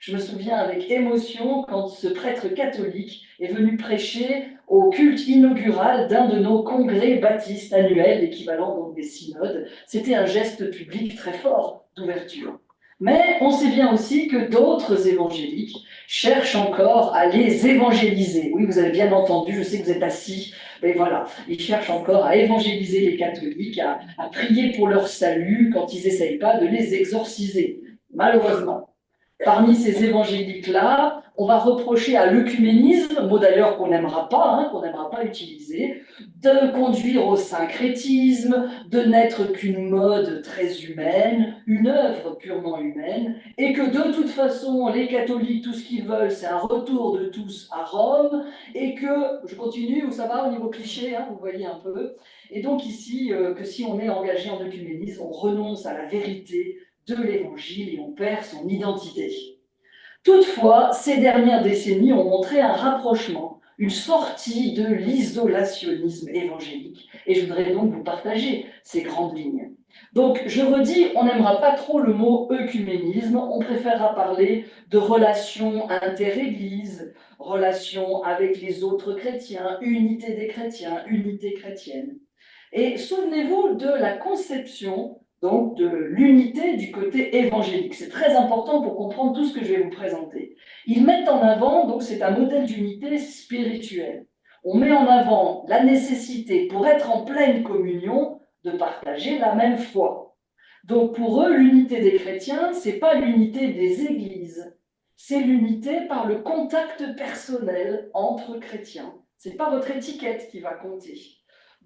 Je me souviens avec émotion quand ce prêtre catholique est venu prêcher au culte inaugural d'un de nos congrès baptistes annuels, l'équivalent donc des synodes. C'était un geste public très fort d'ouverture. Mais on sait bien aussi que d'autres évangéliques cherchent encore à les évangéliser. Oui, vous avez bien entendu, je sais que vous êtes assis, mais voilà, ils cherchent encore à évangéliser les catholiques, à prier pour leur salut quand ils n'essayent pas de les exorciser, malheureusement. Parmi ces évangéliques-là, on va reprocher à l'œcuménisme, mot d'ailleurs qu'on n'aimera pas utiliser, de conduire au syncrétisme, de n'être qu'une mode très humaine, une œuvre purement humaine, et que de toute façon, les catholiques, tout ce qu'ils veulent, c'est un retour de tous à Rome, et que, je continue, où ça va au niveau cliché, vous voyez un peu, et donc ici, que si on est engagé en œcuménisme, on renonce à la vérité de l'évangile et on perd son identité. Toutefois, ces dernières décennies ont montré un rapprochement, une sortie de l'isolationnisme évangélique. Et je voudrais donc vous partager ces grandes lignes. Donc, je redis, on n'aimera pas trop le mot œcuménisme, on préférera parler de relations inter-églises, relations avec les autres chrétiens, unité des chrétiens, unité chrétienne. Et souvenez-vous de la conception donc de l'unité du côté évangélique. C'est très important pour comprendre tout ce que je vais vous présenter. Ils mettent en avant, donc c'est un modèle d'unité spirituelle. On met en avant la nécessité, pour être en pleine communion, de partager la même foi. Donc pour eux, l'unité des chrétiens, c'est pas l'unité des églises, c'est l'unité par le contact personnel entre chrétiens. C'est pas votre étiquette qui va compter.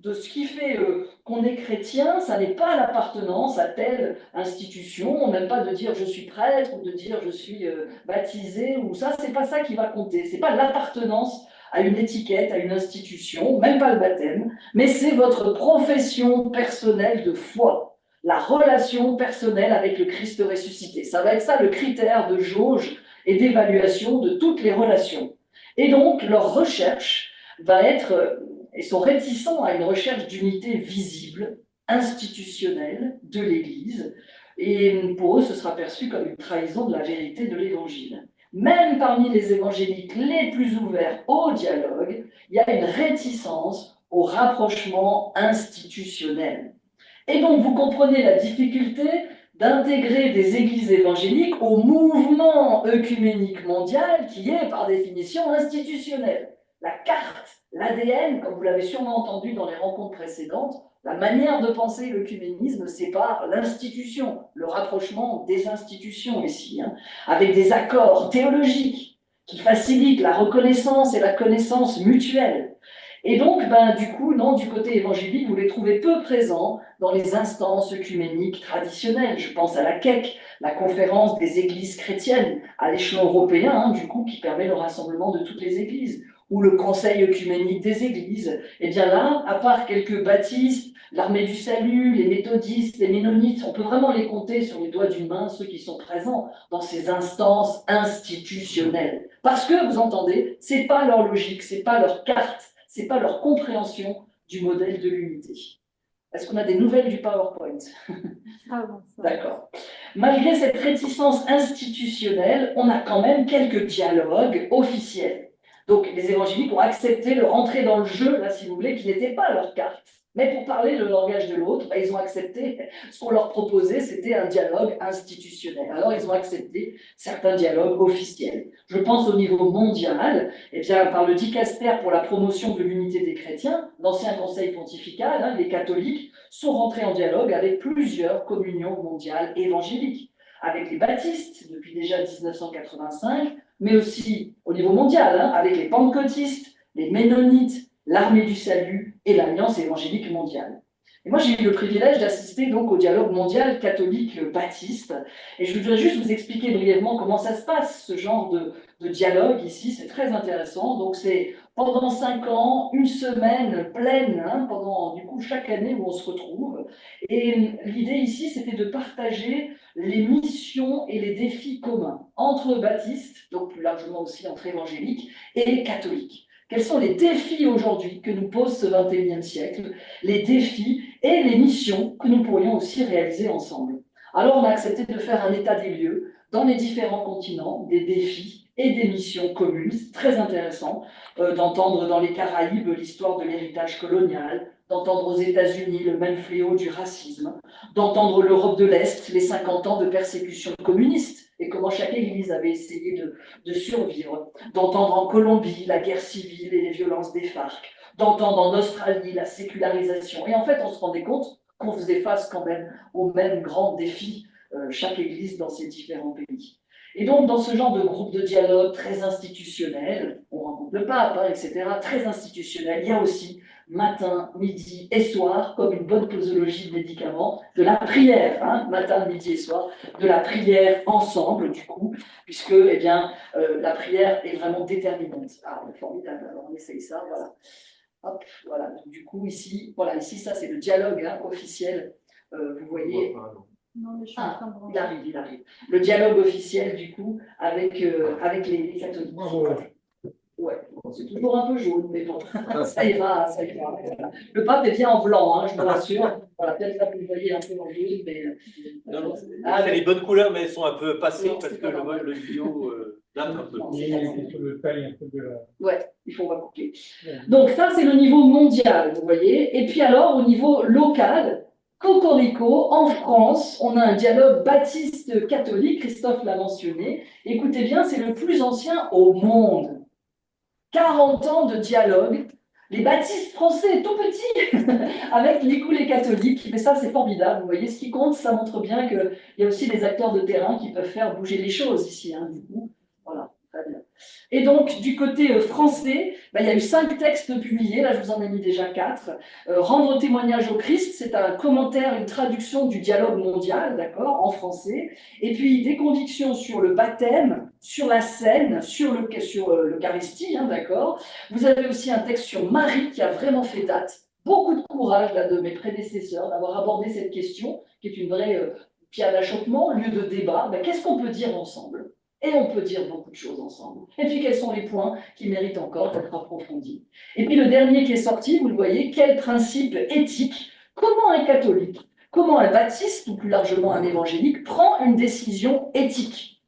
De ce qui fait qu'on est chrétien, ça n'est pas l'appartenance à telle institution, même pas de dire je suis prêtre ou de dire je suis baptisé, ou ça, c'est pas ça qui va compter. C'est pas l'appartenance à une étiquette, à une institution, même pas le baptême, mais c'est votre profession personnelle de foi, la relation personnelle avec le Christ ressuscité. Ça va être ça le critère de jauge et d'évaluation de toutes les relations. Et donc, leur recherche va être et sont réticents à une recherche d'unité visible, institutionnelle de l'Église, et pour eux, ce sera perçu comme une trahison de la vérité de l'Évangile. Même parmi les évangéliques les plus ouverts au dialogue, il y a une réticence au rapprochement institutionnel. Et donc, vous comprenez la difficulté d'intégrer des églises évangéliques au mouvement œcuménique mondial qui est, par définition, institutionnel. La carte, l'ADN, comme vous l'avez sûrement entendu dans les rencontres précédentes, la manière de penser l'œcuménisme, c'est par l'institution, le rapprochement des institutions ici, avec des accords théologiques qui facilitent la reconnaissance et la connaissance mutuelle. Et donc, du coup, non, du côté évangélique, vous les trouvez peu présents dans les instances œcuméniques traditionnelles. Je pense à la CEC, la conférence des églises chrétiennes, à l'échelon européen, du coup, qui permet le rassemblement de toutes les églises, ou le conseil œcuménique des églises. Et bien là, à part quelques baptistes, l'armée du salut, les méthodistes, les ménonites, on peut vraiment les compter sur les doigts d'une main, ceux qui sont présents dans ces instances institutionnelles. Parce que, vous entendez, c'est pas leur logique, c'est pas leur carte, c'est pas leur compréhension du modèle de l'unité. Est-ce qu'on a des nouvelles du PowerPoint? Ah bon, D'accord. Malgré cette réticence institutionnelle, on a quand même quelques dialogues officiels. Donc les évangéliques ont accepté de rentrer dans le jeu, là si vous voulez, qui n'était pas leur carte. Mais pour parler le langage de l'autre, ils ont accepté, ce qu'on leur proposait, c'était un dialogue institutionnel. Alors ils ont accepté certains dialogues officiels. Je pense au niveau mondial, par le dicaster pour la promotion de l'unité des chrétiens, l'ancien conseil pontifical, les catholiques, sont rentrés en dialogue avec plusieurs communions mondiales évangéliques, avec les baptistes depuis déjà 1985, mais aussi au niveau mondial, avec les pentecôtistes, les ménonites, l'armée du salut et l'Alliance évangélique mondiale. Et moi, j'ai eu le privilège d'assister donc au dialogue mondial catholique baptiste, et je voudrais juste vous expliquer brièvement comment ça se passe, ce genre de dialogue ici, c'est très intéressant. Donc c'est pendant 5 ans, une semaine pleine, pendant du coup chaque année où on se retrouve. Et l'idée ici, c'était de partager les missions et les défis communs entre baptistes, donc plus largement aussi entre évangéliques, et catholiques. Quels sont les défis aujourd'hui que nous pose ce 21e siècle, les défis et les missions que nous pourrions aussi réaliser ensemble. Alors on a accepté de faire un état des lieux dans les différents continents des défis et des missions communes. C'est très intéressant d'entendre dans les Caraïbes l'histoire de l'héritage colonial, d'entendre aux États-Unis le même fléau du racisme, d'entendre l'Europe de l'Est, les 50 ans de persécution communiste et comment chaque église avait essayé de survivre, d'entendre en Colombie la guerre civile et les violences des FARC, d'entendre en Australie la sécularisation. Et en fait, on se rendait compte qu'on faisait face quand même aux mêmes grands défis, chaque église dans ces différents pays. Et donc, dans ce genre de groupe de dialogue très institutionnel, on rencontre le pape, hein, etc., très institutionnel, il y a aussi matin, midi et soir, comme une bonne posologie de médicaments, de la prière, hein, matin, midi et soir, de la prière ensemble, du coup, puisque eh bien, la prière est vraiment déterminante. Ah, formidable, alors on essaye ça, voilà. Hop, voilà, donc, du coup, ici, voilà, ici, ça, c'est le dialogue hein, officiel, vous voyez. Non, mais je suis en train de il arrive, il arrive. Le dialogue officiel, du coup, avec, avec les catholiques. Ouais, c'est toujours un peu jaune, mais bon, ça ira, ça ira. Le pape est bien en blanc, hein, je vous rassure. Voilà, peut-être là, vous voyez un peu en jaune, mais. C'est les bonnes couleurs, mais elles sont un peu passées parce que le bio date un peu. Ouais, il faut pas couper. Donc, ça, c'est le niveau mondial, vous voyez. Et puis alors, au niveau local, Cocorico, en France, on a un dialogue baptiste-catholique, Christophe l'a mentionné. Écoutez bien, c'est le plus ancien au monde. 40 ans de dialogue. Les baptistes français, tout petits, avec les catholiques. Mais ça, c'est formidable. Vous voyez, ce qui compte, ça montre bien qu'il y a aussi des acteurs de terrain qui peuvent faire bouger les choses ici. Hein, du coup, voilà, très bien. Et donc, du côté français, il y a eu 5 textes publiés, là je vous en ai mis déjà 4. Rendre témoignage au Christ, c'est un commentaire, une traduction du dialogue mondial, d'accord, en français. Et puis des convictions sur le baptême, sur la scène, sur l'Eucharistie, hein, d'accord. Vous avez aussi un texte sur Marie qui a vraiment fait date. Beaucoup de courage là, de mes prédécesseurs d'avoir abordé cette question, qui est une vraie pierre d'achoppement, lieu de débat. Qu'est-ce qu'on peut dire ensemble ? Et on peut dire beaucoup de choses ensemble. Et puis, quels sont les points qui méritent encore d'être approfondis? Et puis, le dernier qui est sorti, vous le voyez, quel principe éthique, comment un catholique, comment un baptiste, ou plus largement un évangélique, prend une décision éthique?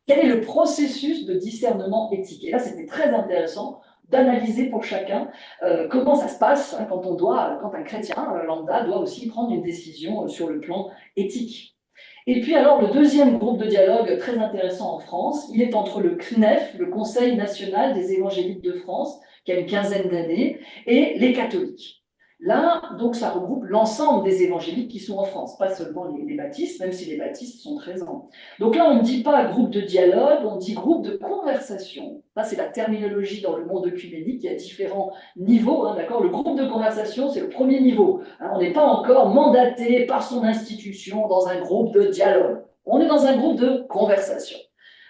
Quel est le processus de discernement éthique? Et là, c'était très intéressant d'analyser pour chacun comment ça se passe hein, quand un chrétien lambda doit aussi prendre une décision sur le plan éthique. Et puis alors, le deuxième groupe de dialogue très intéressant en France, il est entre le CNEF, le Conseil national des évangéliques de France, qui a une quinzaine d'années, et les catholiques. Là, donc, ça regroupe l'ensemble des évangéliques qui sont en France, pas seulement les baptistes, même si les baptistes sont présents. Donc là, on ne dit pas groupe de dialogue, on dit groupe de conversation. Là, c'est la terminologie dans le monde œcuménique, il y a différents niveaux, hein, d'accord. Le groupe de conversation, c'est le premier niveau. Hein, on n'est pas encore mandaté par son institution dans un groupe de dialogue. On est dans un groupe de conversation.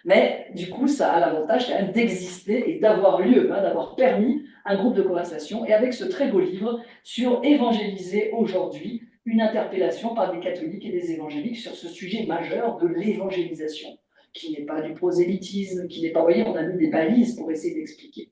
Mais du coup, ça a l'avantage quand même d'exister et d'avoir lieu, hein, d'avoir permis un groupe de conversation. Et avec ce très beau livre sur évangéliser aujourd'hui, une interpellation par des catholiques et des évangéliques sur ce sujet majeur de l'évangélisation, qui n'est pas du prosélytisme, qui n'est pas, vous voyez, on a mis des balises pour essayer d'expliquer.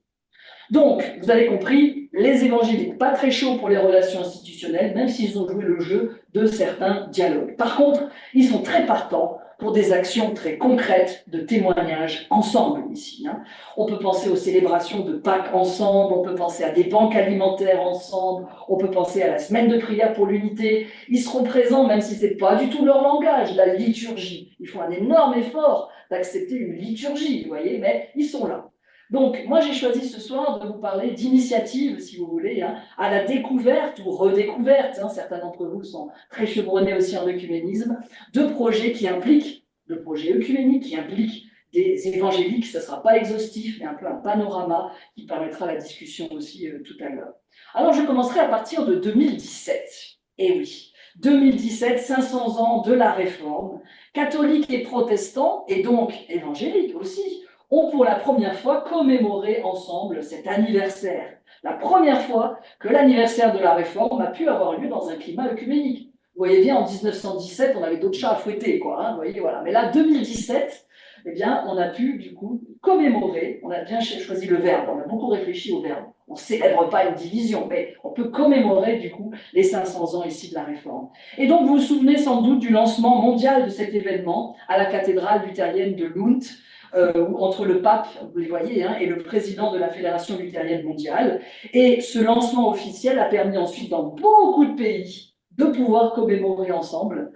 Donc, vous avez compris, les évangéliques, pas très chauds pour les relations institutionnelles, même s'ils ont joué le jeu de certains dialogues. Par contre, ils sont très partants pour des actions très concrètes de témoignage ensemble ici. Hein. On peut penser aux célébrations de Pâques ensemble, on peut penser à des banques alimentaires ensemble, on peut penser à la semaine de prière pour l'unité. Ils seront présents, même si ce n'est pas du tout leur langage, la liturgie. Ils font un énorme effort d'accepter une liturgie, vous voyez, mais ils sont là. Donc, moi, j'ai choisi ce soir de vous parler d'initiative, si vous voulez, hein, à la découverte ou redécouverte, hein, certains d'entre vous sont très chevronnés aussi en œcuménisme, de projets qui impliquent, de projets œcuméniques qui impliquent des évangéliques, ça ne sera pas exhaustif, mais un peu un panorama qui permettra la discussion aussi tout à l'heure. Alors, je commencerai à partir de 2017. Eh oui, 2017, 500 ans de la Réforme, catholiques et protestants, et donc évangéliques aussi, ont pour la première fois commémoré ensemble cet anniversaire. La première fois que l'anniversaire de la Réforme a pu avoir lieu dans un climat œcuménique. Vous voyez bien, en 1917, on avait d'autres chats à fouetter, quoi. Hein, vous voyez, voilà. Mais là, 2017, eh bien, on a pu, du coup, commémorer, on a bien choisi le verbe, on a beaucoup réfléchi au verbe. On ne célèbre pas une division, mais on peut commémorer, du coup, les 500 ans ici de la Réforme. Et donc, vous vous souvenez sans doute du lancement mondial de cet événement à la cathédrale luthérienne de Lund, entre le pape, vous le voyez, hein, et le président de la Fédération luthérienne mondiale. Et ce lancement officiel a permis ensuite, dans beaucoup de pays, de pouvoir commémorer ensemble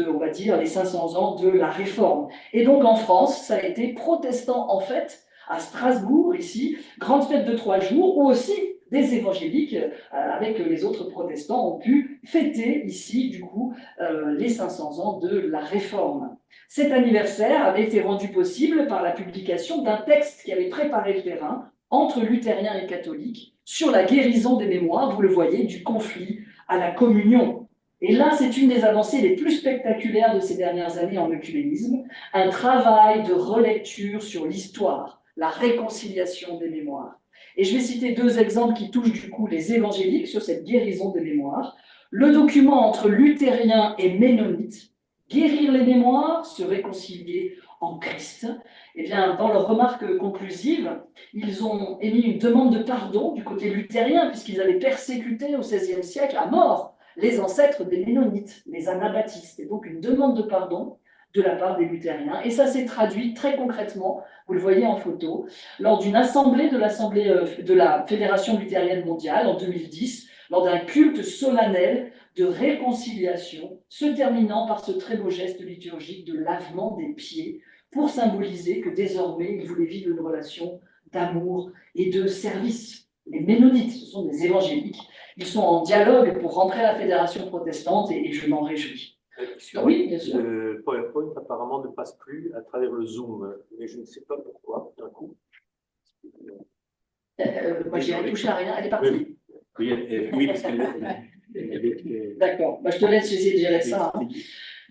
on va dire, les 500 ans de la Réforme. Et donc en France, ça a été protestant en fait, à Strasbourg, ici, grande fête de 3 jours, où aussi des évangéliques, avec les autres protestants, ont pu fêter ici, du coup, les 500 ans de la Réforme. Cet anniversaire avait été rendu possible par la publication d'un texte qui avait préparé le terrain entre luthériens et catholiques sur la guérison des mémoires, vous le voyez, du conflit à la communion. Et là, c'est une des avancées les plus spectaculaires de ces dernières années en œcuménisme, un travail de relecture sur l'histoire, la réconciliation des mémoires. Et je vais citer 2 exemples qui touchent du coup les évangéliques sur cette guérison des mémoires. Le document entre luthériens et ménonites, guérir les mémoires, se réconcilier en Christ. Eh bien, dans leurs remarques conclusives, ils ont émis une demande de pardon du côté luthérien, puisqu'ils avaient persécuté au XVIe siècle à mort les ancêtres des Ménonites, les Anabaptistes, et donc une demande de pardon de la part des luthériens. Et ça s'est traduit très concrètement, vous le voyez en photo, lors d'une assemblée de la Fédération luthérienne mondiale en 2010, lors d'un culte solennel de réconciliation, se terminant par ce très beau geste liturgique de lavement des pieds, pour symboliser que désormais, ils voulaient vivre une relation d'amour et de service. Les Ménonites, ce sont des évangéliques, ils sont en dialogue pour rentrer à la fédération protestante et je m'en réjouis. Oui, bien sûr. Le PowerPoint apparemment ne passe plus à travers le Zoom, mais je ne sais pas pourquoi, d'un coup. Moi, j'y ai touché à rien, elle est partie. Oui, parce qu'elle D'accord, je te laisse essayer de gérer ça. Hein.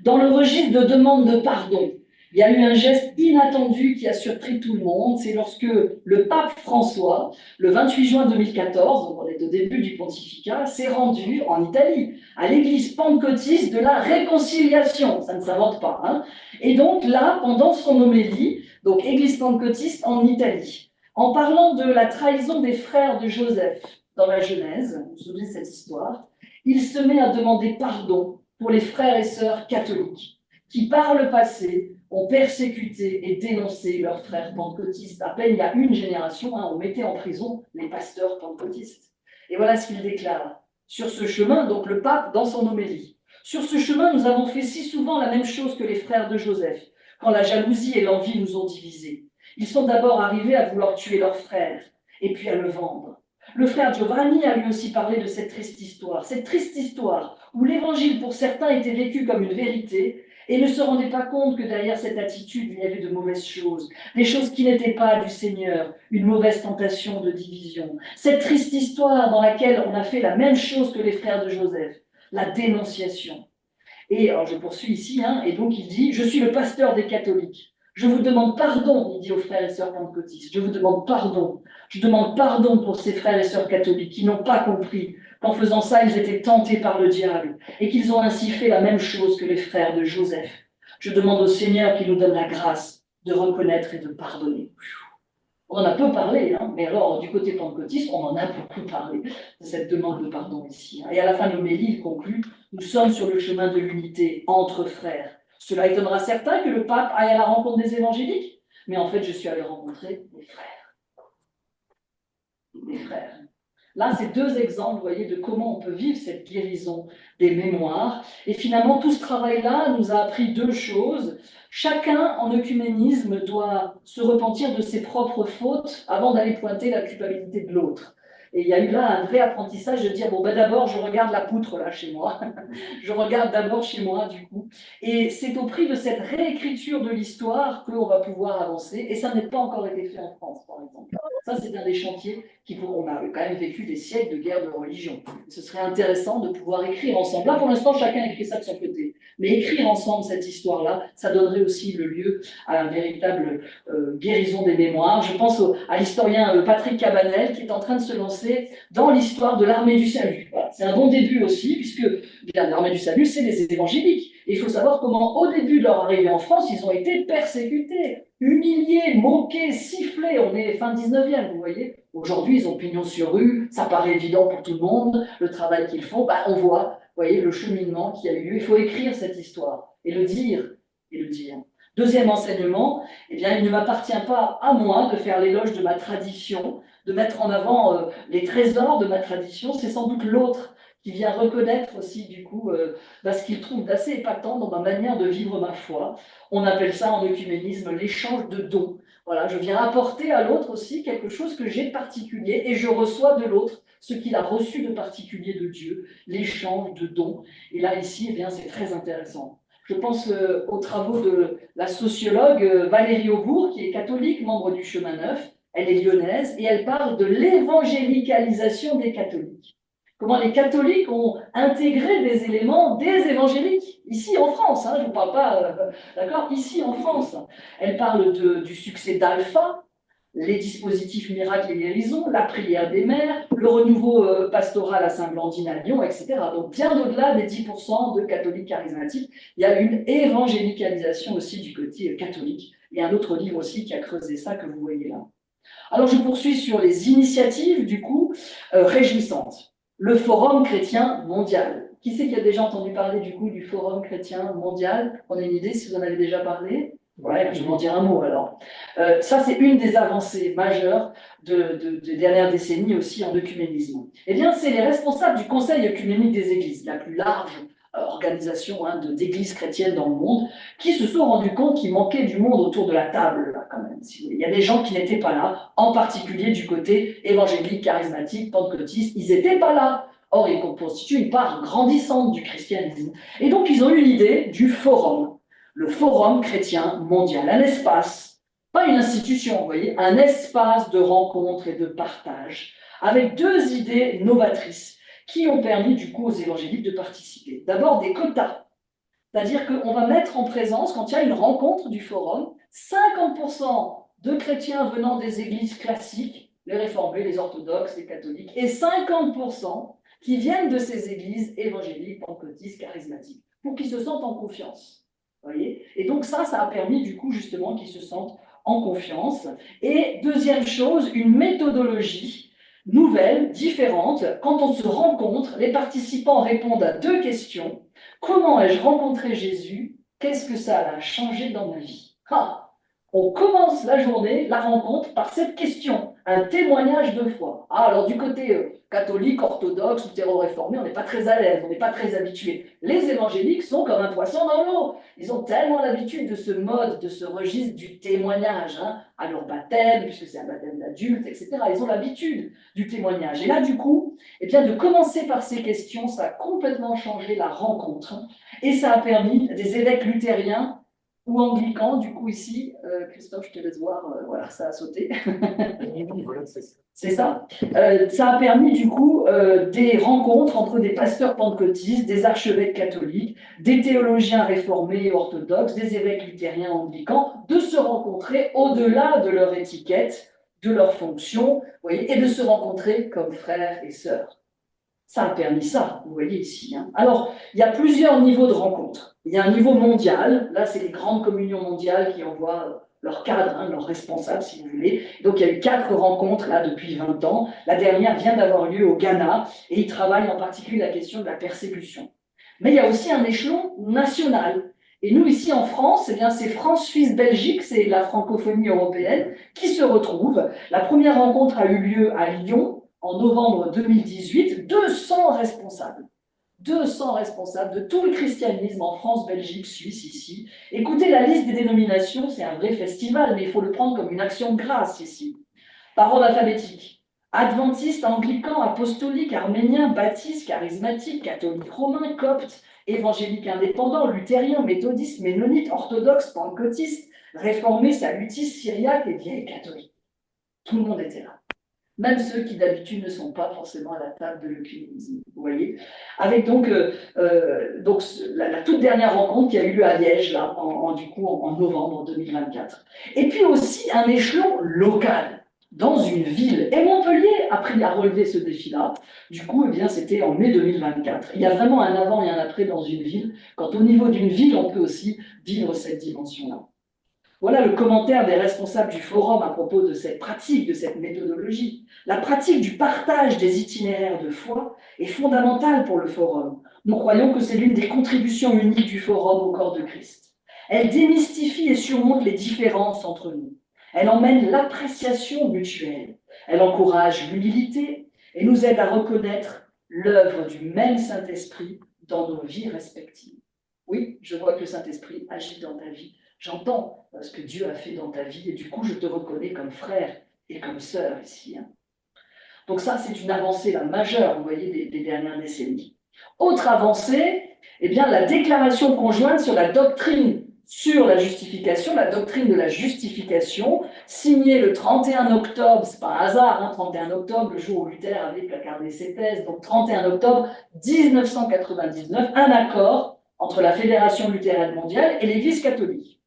Dans le registre de demande de pardon, il y a eu un geste inattendu qui a surpris tout le monde. C'est lorsque le pape François, le 28 juin 2014, donc on est au début du pontificat, s'est rendu en Italie, à l'église pentecôtiste de la Réconciliation. Ça ne s'invente pas. Hein. Et donc là, pendant son homélie, donc église pentecôtiste en Italie, en parlant de la trahison des frères de Joseph dans la Genèse, vous vous souvenez de cette histoire, il se met à demander pardon pour les frères et sœurs catholiques qui, par le passé, ont persécuté et dénoncé leurs frères pentecôtistes. À peine il y a une génération, hein, on mettait en prison les pasteurs pentecôtistes. Et voilà ce qu'il déclare. Sur ce chemin, donc le pape dans son homélie, sur ce chemin, nous avons fait si souvent la même chose que les frères de Joseph, quand la jalousie et l'envie nous ont divisés. Ils sont d'abord arrivés à vouloir tuer leur frère, et puis à le vendre. Le frère Giovanni a lui aussi parlé de cette triste histoire où l'évangile pour certains était vécu comme une vérité et ne se rendait pas compte que derrière cette attitude il y avait de mauvaises choses, des choses qui n'étaient pas du Seigneur, une mauvaise tentation de division. Cette triste histoire dans laquelle on a fait la même chose que les frères de Joseph, la dénonciation. Et alors je poursuis ici, hein, et donc il dit « Je suis le pasteur des catholiques. Je vous demande pardon, il dit aux frères et sœurs pentecôtistes, je vous demande pardon. Je demande pardon pour ces frères et sœurs catholiques qui n'ont pas compris qu'en faisant ça, ils étaient tentés par le diable et qu'ils ont ainsi fait la même chose que les frères de Joseph. Je demande au Seigneur qu'il nous donne la grâce de reconnaître et de pardonner. » On en a peu parlé, hein, mais alors du côté pentecôtiste, on en a beaucoup parlé de cette demande de pardon ici. Et à la fin de l'homélie, il conclut « Nous sommes sur le chemin de l'unité entre frères. Cela étonnera certains que le pape aille à la rencontre des évangéliques, mais en fait, je suis allé rencontrer des frères. Des frères. Là, c'est 2 exemples, vous voyez, de comment on peut vivre cette guérison des mémoires. Et finalement, tout ce travail-là nous a appris 2 choses. Chacun, en œcuménisme, doit se repentir de ses propres fautes avant d'aller pointer la culpabilité de l'autre. Et il y a eu là un vrai apprentissage de dire, bon, ben d'abord, je regarde la poutre, là, chez moi. Je regarde d'abord chez moi, du coup. Et c'est au prix de cette réécriture de l'histoire qu'on va pouvoir avancer. Et ça n'a pas encore été fait en France, par exemple. Ça, c'est un des chantiers on a quand même vécu des siècles de guerre de religion. Ce serait intéressant de pouvoir écrire ensemble. Là, pour l'instant, chacun écrit ça de son côté. Mais écrire ensemble cette histoire-là, ça donnerait aussi le lieu à une véritable guérison des mémoires. Je pense à l'historien Patrick Cabanel qui est en train de se lancer dans l'histoire de l'armée du salut. Voilà. C'est un bon début aussi, puisque l'armée du salut, c'est les évangéliques. Et il faut savoir comment, au début de leur arrivée en France, ils ont été persécutés, humiliés, moqués, sifflés. On est fin 19e, vous voyez. Aujourd'hui, ils ont pignon sur rue, ça paraît évident pour tout le monde, le travail qu'ils font, bah, on voit, vous voyez, le cheminement qui a eu lieu. Il faut écrire cette histoire et le dire, et le dire. Deuxième enseignement, eh bien, il ne m'appartient pas à moi de faire l'éloge de ma tradition, de mettre en avant les trésors de ma tradition, c'est sans doute l'autre qui vient reconnaître aussi, du coup, ce qu'il trouve d'assez épatant dans ma manière de vivre ma foi. On appelle ça en œcuménisme l'échange de dons. Voilà, je viens apporter à l'autre aussi quelque chose que j'ai de particulier et je reçois de l'autre ce qu'il a reçu de particulier de Dieu, l'échange de dons. Et là, ici, eh bien, c'est très intéressant. Je pense aux travaux de la sociologue Valérie Aubourg, qui est catholique, membre du Chemin Neuf. Elle est lyonnaise et elle parle de l'évangélicalisation des catholiques. Comment les catholiques ont intégré des éléments des évangéliques, ici en France, hein, je ne vous parle pas, d'accord, ici en France. Elle parle du succès d'Alpha, les dispositifs miracles et guérison, la prière des mères, le renouveau pastoral à Saint-Blandine à Lyon, etc. Donc bien au-delà des 10% de catholiques charismatiques, il y a une évangélicalisation aussi du côté catholique. Il y a un autre livre aussi qui a creusé ça que vous voyez là. Alors je poursuis sur les initiatives, du coup, réjouissantes. Le Forum chrétien mondial. Qui c'est qui a déjà entendu parler, du coup, du Forum chrétien mondial? On a une idée si vous en avez déjà parlé? Ouais, je vais en dire un mot alors. Ça, c'est une des avancées majeures des dernières décennies aussi en œcuménisme. Eh bien, c'est les responsables du Conseil œcuménique des Églises, la plus large organisation hein, d'églises chrétiennes dans le monde, qui se sont rendus compte qu'il manquait du monde autour de la table, là, quand même. Si vous voulez. Il y a des gens qui n'étaient pas là, en particulier du côté évangélique, charismatique, pentecôtiste, ils n'étaient pas là. Or, ils constituent une part grandissante du christianisme. Et donc, ils ont eu l'idée du forum, le Forum chrétien mondial, un espace, pas une institution, vous voyez, un espace de rencontre et de partage, avec deux idées novatrices qui ont permis du coup aux évangéliques de participer. D'abord des quotas, c'est-à-dire qu'on va mettre en présence, quand il y a une rencontre du forum, 50% de chrétiens venant des églises classiques, les réformés, les orthodoxes, les catholiques, et 50% qui viennent de ces églises évangéliques, pentecôtistes, charismatiques, pour qu'ils se sentent en confiance. Voyez, et donc ça a permis du coup justement qu'ils se sentent en confiance. Et deuxième chose, une méthodologie nouvelle, différente. Quand on se rencontre, les participants répondent à deux questions. Comment ai-je rencontré Jésus? Qu'est-ce que ça a changé dans ma vie? On commence la journée, la rencontre, par cette question, un témoignage de foi. Alors du côté catholique, orthodoxe ou terreau-réformé, on n'est pas très à l'aise, on n'est pas très habitué. Les évangéliques sont comme un poisson dans l'eau. Ils ont tellement l'habitude de ce mode, de ce registre du témoignage, hein, à leur baptême, puisque c'est un baptême d'adulte, etc. Ils ont l'habitude du témoignage. Et là, du coup, eh bien, de commencer par ces questions, ça a complètement changé la rencontre. Et ça a permis des évêques luthériens ou anglicans, du coup ici, Christophe, je te laisse voir, voilà, ça a sauté. C'est ça. Ça a permis du coup des rencontres entre des pasteurs pentecôtistes, des archevêques catholiques, des théologiens réformés orthodoxes, des évêques luthériens anglicans, de se rencontrer au-delà de leur étiquette, de leur fonction, vous voyez, et de se rencontrer comme frères et sœurs. Ça a permis ça, vous voyez ici. Hein. Alors, il y a plusieurs niveaux de rencontres. Il y a un niveau mondial, là c'est les grandes communions mondiales qui envoient leurs cadres, hein, leurs responsables si vous voulez. Donc il y a eu 4 rencontres là depuis 20 ans. La dernière vient d'avoir lieu au Ghana et ils travaillent en particulier la question de la persécution. Mais il y a aussi un échelon national. Et nous ici en France, eh bien c'est France, Suisse, Belgique, c'est la francophonie européenne qui se retrouvent. La première rencontre a eu lieu à Lyon, en novembre 2018, 200 responsables. 200 responsables de tout le christianisme en France, Belgique, Suisse, ici. Écoutez la liste des dénominations, c'est un vrai festival, mais il faut le prendre comme une action de grâce ici. Par ordre alphabétique. Adventiste, anglican, apostolique, arménien, baptiste, charismatique, catholique romain, copte, évangélique indépendant, luthérien, méthodiste, ménonite, orthodoxe, pentecôtiste, réformé, salutiste, syriaque et vieille catholique. Tout le monde était là. Même ceux qui d'habitude ne sont pas forcément à la table de l'œcuménisme, vous voyez. Avec donc la toute dernière rencontre qui a eu lieu à Liège, là, en novembre 2024. Et puis aussi un échelon local. dans une ville. Et Montpellier a pris à relever ce défi-là. Du coup, eh bien, c'était en mai 2024. Il y a vraiment un avant et un après dans une ville, quand au niveau d'une ville, on peut aussi vivre cette dimension-là. Voilà le commentaire des responsables du forum à propos de cette pratique, de cette méthodologie. La pratique du partage des itinéraires de foi est fondamentale pour le forum. Nous croyons que c'est l'une des contributions uniques du forum au corps de Christ. Elle démystifie et surmonte les différences entre nous. Elle emmène l'appréciation mutuelle. Elle encourage l'humilité et nous aide à reconnaître l'œuvre du même Saint-Esprit dans nos vies respectives. Oui, je vois que le Saint-Esprit agit dans ta vie. J'entends ce que Dieu a fait dans ta vie et du coup, je te reconnais comme frère et comme sœur ici. Donc ça, c'est une avancée là, majeure, vous voyez, des dernières décennies. Autre avancée, eh bien, la déclaration conjointe sur la doctrine sur la justification, la doctrine de la justification, signée le 31 octobre, c'est pas un hasard, hein, 31 octobre, le jour où Luther avait placardé ses thèses, donc 31 octobre 1999, un accord entre la Fédération luthérienne mondiale et l'Église catholique.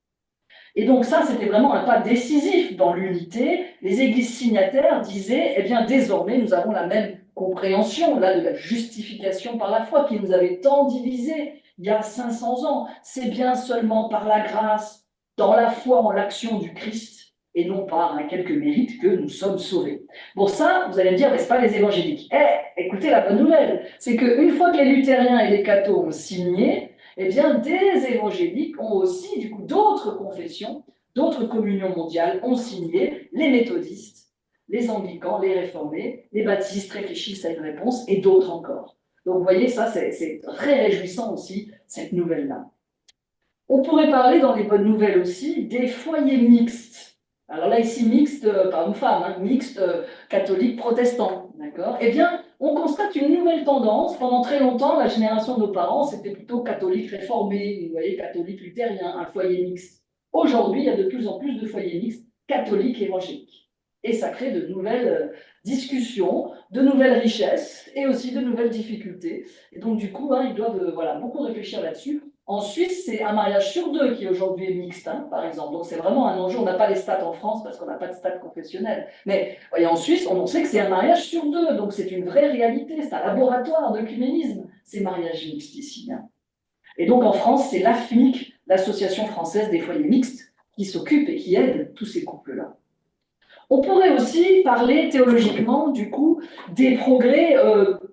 Et donc ça, c'était vraiment un pas décisif dans l'unité. Les églises signataires disaient, eh bien désormais, nous avons la même compréhension là, de la justification par la foi qui nous avait tant divisés il y a 500 ans. C'est bien seulement par la grâce, dans la foi en l'action du Christ, et non par quelques mérites que nous sommes sauvés. Pour ça, vous allez me dire, mais ce pas les évangéliques. Écoutez la bonne nouvelle, c'est qu'une fois que les luthériens et les cathos ont signé, eh bien, des évangéliques ont aussi, du coup, d'autres confessions, d'autres communions mondiales ont signé, les méthodistes, les anglicans, les réformés, les baptistes réfléchissent à une réponse, et d'autres encore. Donc, vous voyez, ça, c'est très réjouissant aussi, cette nouvelle-là. On pourrait parler dans les bonnes nouvelles aussi des foyers mixtes. Alors là, ici, mixte, pas homme-femme, hein, mixte catholique-protestant, d'accord? Eh bien, on constate une nouvelle tendance. Pendant très longtemps, la génération de nos parents, c'était plutôt catholique réformé, vous voyez, catholique luthérien, un foyer mixte. Aujourd'hui, il y a de plus en plus de foyers mixtes catholiques évangéliques. Et ça crée de nouvelles discussions, de nouvelles richesses et aussi de nouvelles difficultés. Et donc, du coup, hein, ils doivent beaucoup réfléchir là-dessus. En Suisse, c'est un mariage sur deux qui aujourd'hui est mixte, hein, par exemple. Donc c'est vraiment un enjeu. On n'a pas les stats en France parce qu'on n'a pas de stats confessionnels. Mais voyez, en Suisse, on sait que c'est un mariage sur deux. Donc c'est une vraie réalité. C'est un laboratoire d'œcuménisme, ces mariages mixtes ici. Hein. Et donc en France, c'est l'AFMIC, l'Association française des foyers mixtes, qui s'occupe et qui aide tous ces couples-là. On pourrait aussi parler théologiquement, du coup, des progrès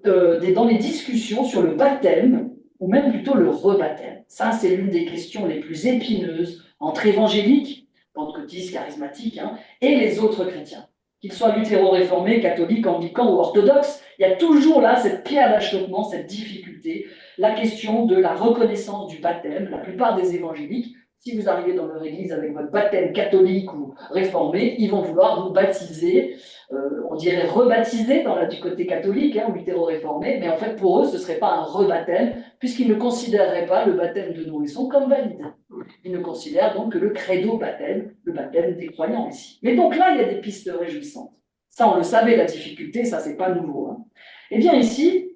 dans les discussions sur le baptême, ou même plutôt le rebaptême. Ça, c'est l'une des questions les plus épineuses entre évangéliques, pentecôtistes, charismatiques, hein, et les autres chrétiens. Qu'ils soient luthéro-réformés, catholiques, anglicans ou orthodoxes, il y a toujours là cette pierre d'achoppement, cette difficulté, la question de la reconnaissance du baptême. La plupart des évangéliques, si vous arrivez dans leur église avec votre baptême catholique ou réformé, ils vont vouloir vous baptiser, on dirait rebaptiser du côté catholique, hein, ou luthéro-réformé, mais en fait pour eux ce ne serait pas un rebaptême, puisqu'ils ne considéreraient pas le baptême de nourrisson comme valide. Ils ne considèrent donc que le credo baptême, le baptême des croyants ici. Mais donc là, il y a des pistes réjouissantes. Ça, on le savait, la difficulté, ça, c'est pas nouveau. Hein. Eh bien ici,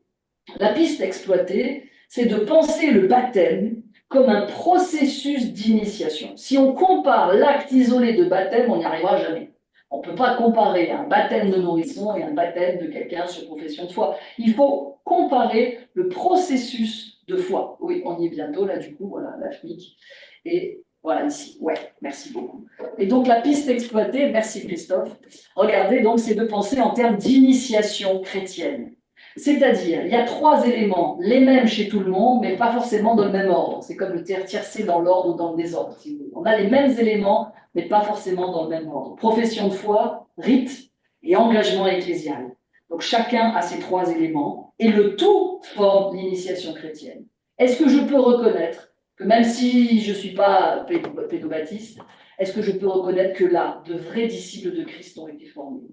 la piste exploitée, c'est de penser le baptême comme un processus d'initiation. Si on compare l'acte isolé de baptême, on n'y arrivera jamais. On ne peut pas comparer un baptême de nourrisson et un baptême de quelqu'un sur profession de foi. Il faut comparer le processus de foi. Oui, on y est bientôt, là, du coup, voilà, la FMIC. Et voilà, ici. Ouais, merci beaucoup. Et donc, la piste exploitée, merci Christophe, regardez, donc, c'est de penser en termes d'initiation chrétienne. C'est-à-dire, il y a trois éléments, les mêmes chez tout le monde, mais pas forcément dans le même ordre. C'est comme le tiercé dans l'ordre ou dans le désordre, si vous voulez. On a les mêmes éléments, mais pas forcément dans le même ordre. Profession de foi, rite et engagement ecclésial. Donc chacun a ces trois éléments, et le tout forme l'initiation chrétienne. Est-ce que je peux reconnaître que même si je ne suis pas pédobaptiste, est-ce que je peux reconnaître que là, de vrais disciples de Christ ont été formés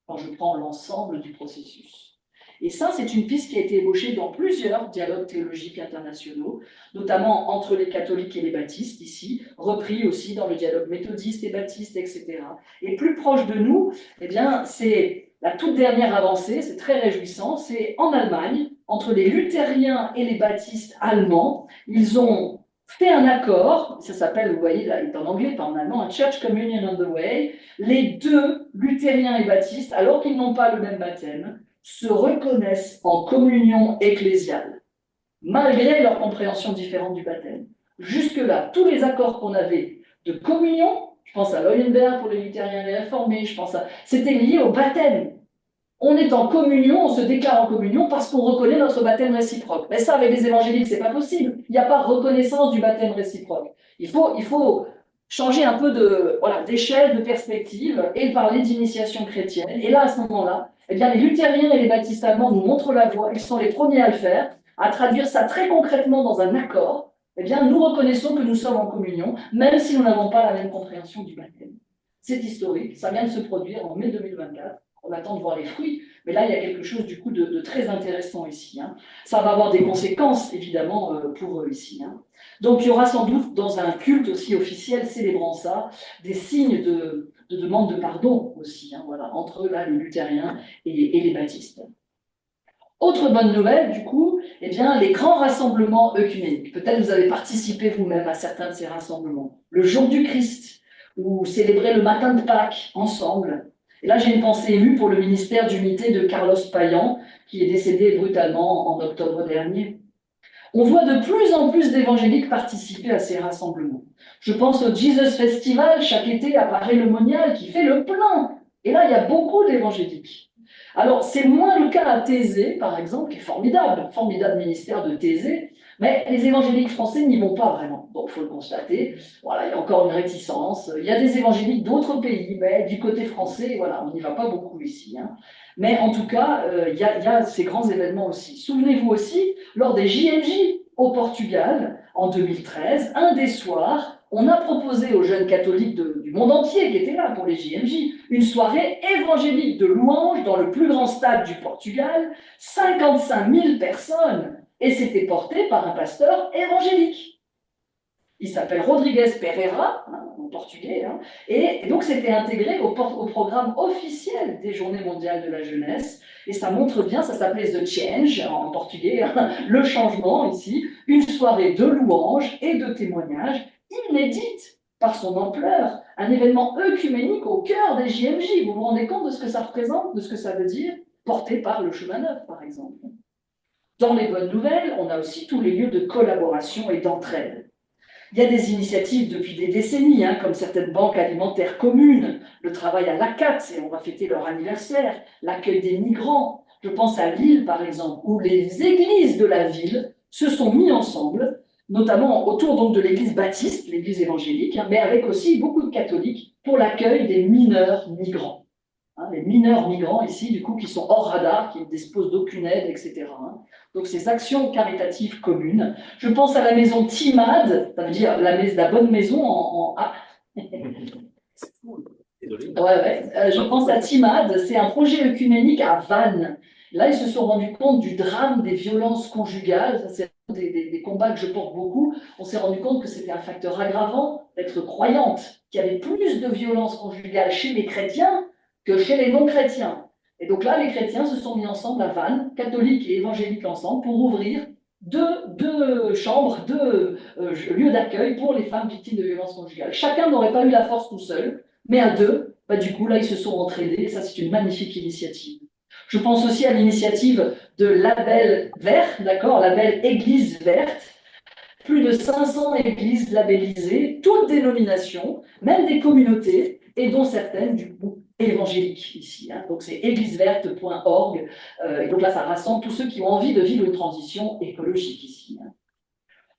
quand je prends l'ensemble du processus? Et ça, c'est une piste qui a été ébauchée dans plusieurs dialogues théologiques internationaux, notamment entre les catholiques et les baptistes, ici, repris aussi dans le dialogue méthodiste et baptiste, etc. Et plus proche de nous, eh bien, c'est la toute dernière avancée, c'est très réjouissant, c'est en Allemagne, entre les luthériens et les baptistes allemands, ils ont fait un accord, ça s'appelle, vous voyez, là, il est en anglais, pas en allemand, un Church Communion on the Way. Les deux, luthériens et baptistes, alors qu'ils n'ont pas le même baptême, se reconnaissent en communion ecclésiale, malgré leur compréhension différente du baptême. Jusque-là, tous les accords qu'on avait de communion, je pense à Leuenberg pour les luthériens et les réformés, c'était lié au baptême. On est en communion, on se déclare en communion parce qu'on reconnaît notre baptême réciproque. Mais ça, avec les évangéliques, c'est pas possible. Il n'y a pas reconnaissance du baptême réciproque. Il faut changer un peu d'échelle, de perspective et parler d'initiation chrétienne. Et là, à ce moment-là, eh bien, les luthériens et les baptistes allemands nous montrent la voie. Ils sont les premiers à le faire, à traduire ça très concrètement dans un accord. Eh bien, nous reconnaissons que nous sommes en communion, même si nous n'avons pas la même compréhension du baptême. C'est historique, ça vient de se produire en mai 2024. On attend de voir les fruits, mais là, il y a quelque chose du coup de très intéressant ici. Ça va avoir des conséquences, évidemment, pour eux ici. Donc, il y aura sans doute, dans un culte aussi officiel célébrant ça, des signes de demande de pardon aussi, voilà, entre là, les luthériens et les baptistes. Autre bonne nouvelle, du coup, eh bien, les grands rassemblements œcuméniques. Peut-être vous avez participé vous-même à certains de ces rassemblements. Le jour du Christ, ou célébrer le matin de Pâques ensemble. Et là, j'ai une pensée émue pour le ministère d'unité de Carlos Payan, qui est décédé brutalement en octobre dernier. On voit de plus en plus d'évangéliques participer à ces rassemblements. Je pense au Jesus Festival, chaque été à Paris-le-Monial, qui fait le plein. Et là, il y a beaucoup d'évangéliques. Alors, c'est moins le cas à Thésée, par exemple, qui est formidable ministère de Thésée, mais les évangéliques français n'y vont pas vraiment. Donc, il faut le constater. Voilà, il y a encore une réticence. Il y a des évangéliques d'autres pays, mais du côté français, voilà, on n'y va pas beaucoup ici. Mais en tout cas, il y a ces grands événements aussi. Souvenez-vous aussi, lors des JMJ au Portugal, en 2013, un des soirs, on a proposé aux jeunes catholiques du monde entier qui étaient là pour les JMJ une soirée évangélique de louanges dans le plus grand stade du Portugal, 55 000 personnes, et c'était porté par un pasteur évangélique. Il s'appelle Rodrigues Pereira, en portugais, et donc c'était intégré au programme officiel des Journées mondiales de la jeunesse, et ça montre bien, ça s'appelait The Change en portugais, le changement ici, une soirée de louanges et de témoignages inédite par son ampleur, un événement œcuménique au cœur des JMJ. Vous vous rendez compte de ce que ça représente, de ce que ça veut dire, porté par le Chemin Neuf, par exemple. Dans les bonnes nouvelles, on a aussi tous les lieux de collaboration et d'entraide. Il y a des initiatives depuis des décennies, comme certaines banques alimentaires communes, le travail à l'ACAT, et on va fêter leur anniversaire, l'accueil des migrants. Je pense à Lille, par exemple, où les églises de la ville se sont mis ensemble, notamment autour donc, de l'église baptiste, l'église évangélique, mais avec aussi beaucoup de catholiques, pour l'accueil des mineurs migrants. Les mineurs migrants ici, du coup, qui sont hors radar, qui ne disposent d'aucune aide, etc. Donc ces actions caritatives communes. Je pense à la maison Timad, ça veut dire la bonne maison je pense à Timad, c'est un projet œcuménique à Vannes. Là, ils se sont rendus compte du drame des violences conjugales. Ça, c'est des combats que je porte beaucoup. On s'est rendu compte que c'était un facteur aggravant d'être croyante, qu'il y avait plus de violences conjugales chez les chrétiens que chez les non-chrétiens. Et donc là, les chrétiens se sont mis ensemble à Vannes, catholiques et évangéliques ensemble, pour ouvrir deux chambres, deux lieux d'accueil pour les femmes victimes de violences conjugales. Chacun n'aurait pas eu la force tout seul, mais à deux, du coup, là, ils se sont entraînés, et ça, c'est une magnifique initiative. Je pense aussi à l'initiative de Label Vert, d'accord, Label Église Verte, plus de 500 églises labellisées, toutes dénominations, même des communautés, et dont certaines, du coup, évangéliques ici. Donc c'est égliseverte.org, et donc là, ça rassemble tous ceux qui ont envie de vivre une transition écologique ici.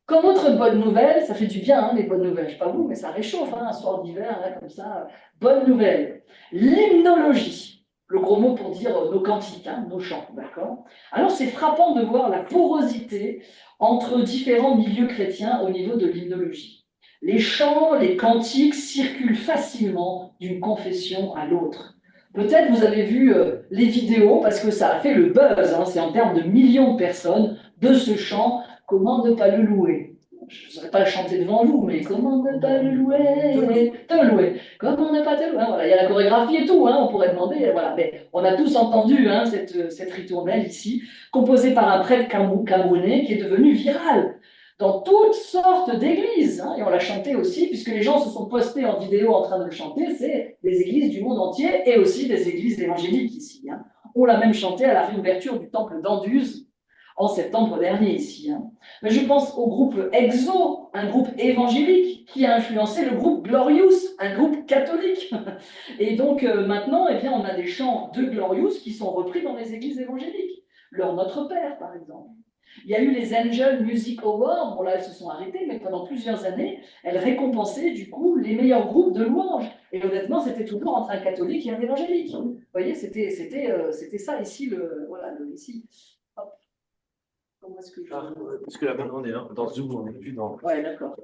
Comme autre bonne nouvelle, ça fait du bien, les bonnes nouvelles, je ne sais pas vous, mais ça réchauffe, un soir d'hiver, là, comme ça. Bonne nouvelle, l'hymnologie, le gros mot pour dire nos cantiques, nos chants, d'accord. Alors c'est frappant de voir la porosité entre différents milieux chrétiens au niveau de l'hymnologie. Les chants, les cantiques circulent facilement d'une confession à l'autre. Peut-être vous avez vu les vidéos, parce que ça a fait le buzz, c'est en termes de millions de personnes, de ce chant. Comment ne pas le louer? Je ne saurais pas le chanter devant vous, mais comment ne pas le louer? Te louer. Comment ne pas te louer? Voilà, il y a la chorégraphie et tout, on pourrait demander. Voilà. Mais on a tous entendu cette ritournelle ici, composée par un prêtre camerounais qui est devenu viral. dans toutes sortes d'églises, hein, et on l'a chanté aussi, puisque les gens se sont postés en vidéo en train de le chanter, c'est des églises du monde entier, et aussi des églises évangéliques ici. Hein. On l'a même chanté à la réouverture du temple d'Anduze, en septembre dernier ici. Hein. Mais je pense au groupe EXO, un groupe évangélique qui a influencé le groupe Glorious, un groupe catholique. Et donc maintenant, eh bien, on a des chants de Glorious qui sont repris dans les églises évangéliques. Leur Notre Père, par exemple. Il y a eu les Angel Music Awards, bon là elles se sont arrêtées, mais pendant plusieurs années, elles récompensaient du coup les meilleurs groupes de louanges. Et honnêtement, c'était toujours entre un catholique et un évangélique. Vous voyez, c'était ça ici, ici. Hop. Comment est-ce que je... Parce que là maintenant on est dans Zoom, on n'est plus dans. Ouais, d'accord.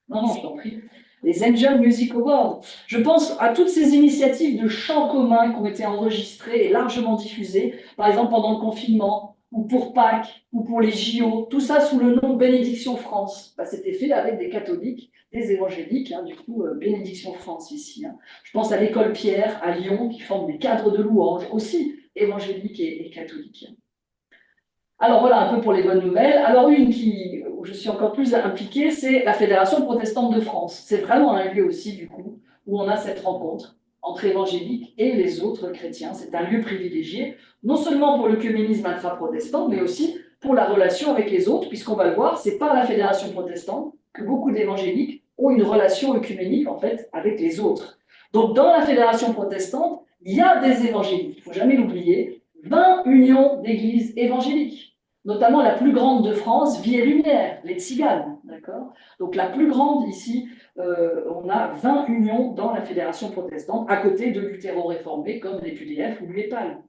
Non, je t'en prie. Les Angel Music Awards. Je pense à toutes ces initiatives de chants communs qui ont été enregistrées et largement diffusées, par exemple pendant le confinement, ou pour Pâques, ou pour les JO, tout ça sous le nom Bénédiction France. Bah, c'était fait avec des catholiques, des évangéliques, hein, du coup, Bénédiction France ici. Hein. Je pense à l'école Pierre à Lyon, qui forme des cadres de louanges, aussi évangéliques et catholiques. Alors voilà un peu pour les bonnes nouvelles. Alors une où je suis encore plus impliquée, c'est la Fédération protestante de France. C'est vraiment un lieu aussi, du coup, où on a cette rencontre entre évangéliques et les autres chrétiens. C'est un lieu privilégié, non seulement pour l'œcuménisme intra-protestant, mais aussi pour la relation avec les autres, puisqu'on va le voir, c'est par la Fédération protestante que beaucoup d'évangéliques ont une relation œcuménique, en fait, avec les autres. Donc dans la Fédération protestante, il y a des évangéliques, il ne faut jamais l'oublier, 20 unions d'églises évangéliques, notamment la plus grande de France, Vie et Lumière, les Tziganes, d'accord. Donc la plus grande ici, on a 20 unions dans la Fédération protestante, à côté de l'uthéro-réformé, comme les PUDF ou l'UEPAL.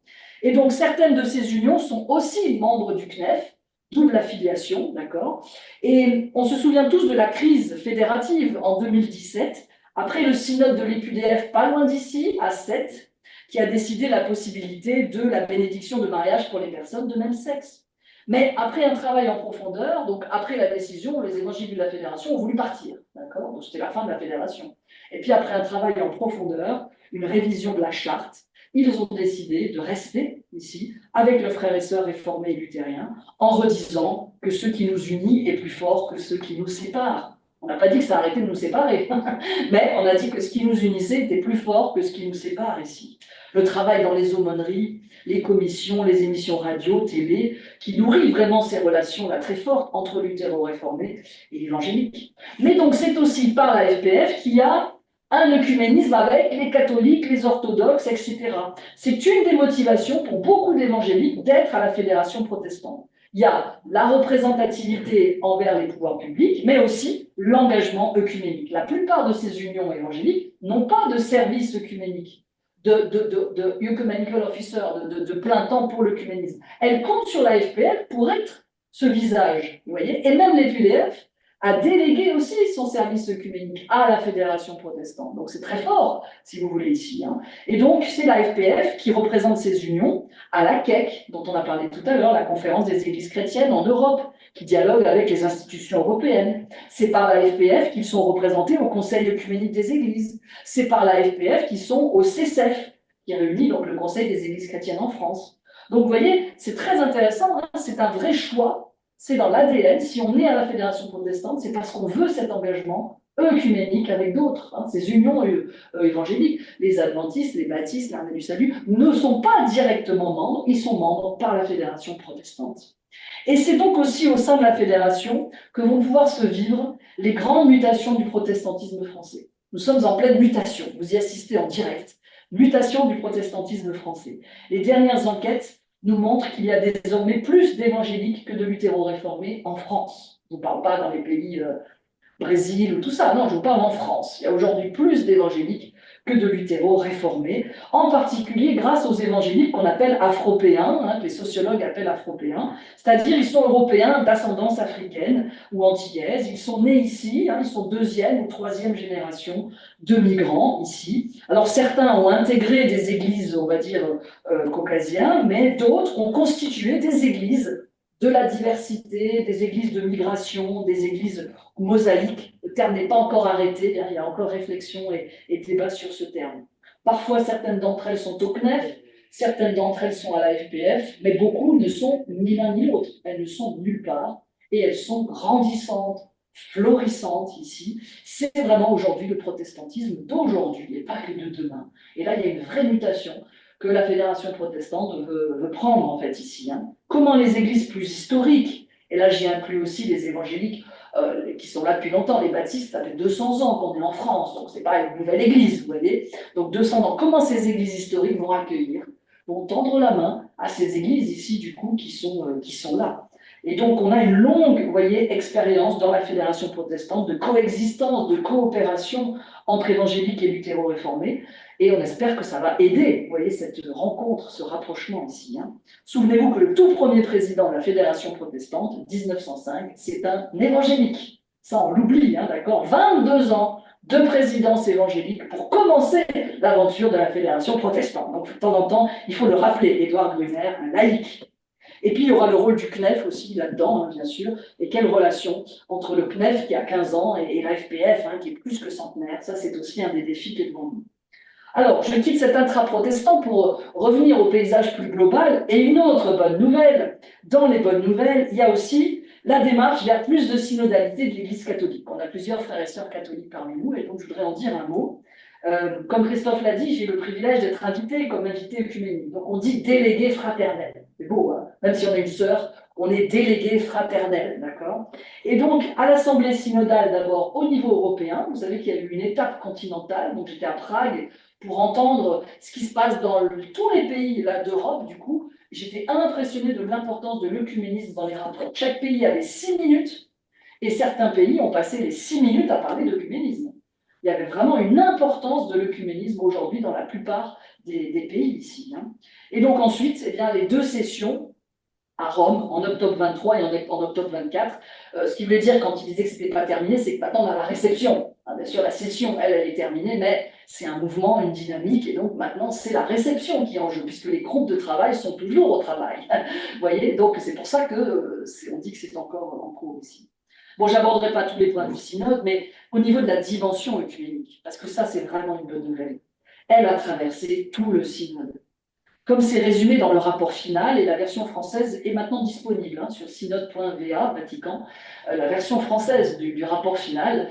Et donc certaines de ces unions sont aussi membres du CNEF, double affiliation, d'accord. Et on se souvient tous de la crise fédérative en 2017, après le synode de l'EPUDF, pas loin d'ici, à Sète, qui a décidé la possibilité de la bénédiction de mariage pour les personnes de même sexe. Mais après un travail en profondeur, donc après la décision, les évangéliques de la fédération ont voulu partir, d'accord. Donc c'était la fin de la fédération. Et puis après un travail en profondeur, une révision de la charte, ils ont décidé de rester ici avec leurs frères et sœurs réformés et luthériens, en redisant que ce qui nous unit est plus fort que ce qui nous sépare. On n'a pas dit que ça arrêtait de nous séparer, mais on a dit que ce qui nous unissait était plus fort que ce qui nous sépare ici. Le travail dans les aumôneries, les commissions, les émissions radio, télé, qui nourrit vraiment ces relations-là très fortes entre l'uthéro-réformé et l'évangélique. Mais donc c'est aussi par la FPF qu'il y a un œcuménisme avec les catholiques, les orthodoxes, etc. C'est une des motivations pour beaucoup d'évangéliques d'être à la Fédération protestante. Il y a la représentativité envers les pouvoirs publics, mais aussi l'engagement œcuménique. La plupart de ces unions évangéliques n'ont pas de service œcuménique, de ecumenical officer, de plein temps pour l'œcuménisme. Elles comptent sur la FPF pour être ce visage, vous voyez. Et même les PUDF a délégué aussi son service œcuménique à la Fédération protestante. Donc c'est très fort, si vous voulez, ici. Hein. Et donc c'est la FPF qui représente ces unions à la CEC, dont on a parlé tout à l'heure, la Conférence des Églises chrétiennes en Europe, qui dialogue avec les institutions européennes. C'est par la FPF qu'ils sont représentés au Conseil œcuménique des Églises. C'est par la FPF qu'ils sont au CCEF, qui réunit donc le Conseil des Églises chrétiennes en France. Donc vous voyez, c'est très intéressant, hein, c'est un vrai choix. C'est dans l'ADN, si on est à la Fédération protestante, c'est parce qu'on veut cet engagement œcuménique avec d'autres. Hein, ces unions évangéliques, les adventistes, les baptistes, l'Armée du Salut, ne sont pas directement membres, ils sont membres par la Fédération protestante. Et c'est donc aussi au sein de la Fédération que vont pouvoir se vivre les grandes mutations du protestantisme français. Nous sommes en pleine mutation, vous y assistez en direct, mutation du protestantisme français. Les dernières enquêtes nous montre qu'il y a désormais plus d'évangéliques que de luthéro-réformés en France. Je ne vous parle pas dans les pays Brésil ou tout ça, non, je vous parle en France. Il y a aujourd'hui plus d'évangéliques que de luthéro-réformés, en particulier grâce aux évangéliques qu'on appelle afropéens, hein, que les sociologues appellent afropéens, c'est-à-dire ils sont européens d'ascendance africaine ou antillaise, ils sont nés ici, hein, ils sont deuxième ou troisième génération de migrants ici. Alors certains ont intégré des églises, on va dire, caucasiennes, mais d'autres ont constitué des églises de la diversité, des églises de migration, des églises mosaïques. Le terme n'est pas encore arrêté, il y a encore réflexion et débat sur ce terme. Parfois, certaines d'entre elles sont au CNEF, certaines d'entre elles sont à la FPF, mais beaucoup ne sont ni l'un ni l'autre. Elles ne sont nulle part. et elles sont grandissantes, florissantes ici. C'est vraiment aujourd'hui le protestantisme d'aujourd'hui et pas que de demain. Et là, il y a une vraie mutation que la Fédération protestante veut prendre en fait ici. Comment les églises plus historiques, et là j'y inclus aussi les évangéliques qui sont là depuis longtemps, les baptistes, ça fait 200 ans qu'on est en France, donc c'est pas une nouvelle église, vous voyez, donc 200 ans. Comment ces églises historiques vont accueillir, vont tendre la main à ces églises ici du coup qui sont là. Et donc on a une longue, vous voyez, expérience dans la Fédération protestante de coexistence, de coopération entre évangéliques et luthéro-réformés. Et on espère que ça va aider, vous voyez, cette rencontre, ce rapprochement ici. Souvenez-vous que le tout premier président de la Fédération protestante, 1905, c'est un évangélique. Ça, on l'oublie, d'accord. 22 ans de présidence évangélique pour commencer l'aventure de la Fédération protestante. Donc, de temps en temps, il faut le rappeler, Édouard Brunner, un laïc. Et puis, il y aura le rôle du CNEF aussi là-dedans, bien sûr. Et quelle relation entre le CNEF, qui a 15 ans, et la FPF, qui est plus que centenaire. Ça, c'est aussi un des défis qui est devant nous. Alors, je quitte cet intra-protestant pour revenir au paysage plus global. Et une autre bonne nouvelle, dans les bonnes nouvelles, il y a aussi la démarche vers plus de synodalité de l'Église catholique. On a plusieurs frères et sœurs catholiques parmi nous, et donc je voudrais en dire un mot. Comme Christophe l'a dit, j'ai le privilège d'être invité comme invité œcuménique. Donc on dit délégué fraternel. C'est beau, même si on est une sœur, on est délégué fraternel, d'accord? Et donc, à l'Assemblée synodale, d'abord au niveau européen, vous savez qu'il y a eu une étape continentale, donc j'étais à Prague pour entendre ce qui se passe dans tous les pays d'Europe, du coup, j'étais impressionné de l'importance de l'œcuménisme dans les rapports. Chaque pays avait 6 minutes, et certains pays ont passé les 6 minutes à parler d'œcuménisme. Il y avait vraiment une importance de l'œcuménisme aujourd'hui dans la plupart des pays ici. Et donc ensuite, eh bien, les 2 sessions à Rome, en octobre 23 et en octobre 24, ce qui voulait dire, quand il disait que ce n'était pas terminé, c'est que maintenant on a la réception. Bien sûr, la session, elle est terminée, mais c'est un mouvement, une dynamique, et donc maintenant c'est la réception qui est en jeu, puisque les groupes de travail sont toujours au travail. Vous voyez, donc c'est pour ça qu'on dit que c'est encore en cours ici. Bon, je n'aborderai pas tous les points du synode, mais au niveau de la dimension œcuménique, parce que ça c'est vraiment une bonne nouvelle, elle a traversé tout le synode. Comme c'est résumé dans le rapport final, et la version française est maintenant disponible sur synode.va, Vatican, la version française du rapport final,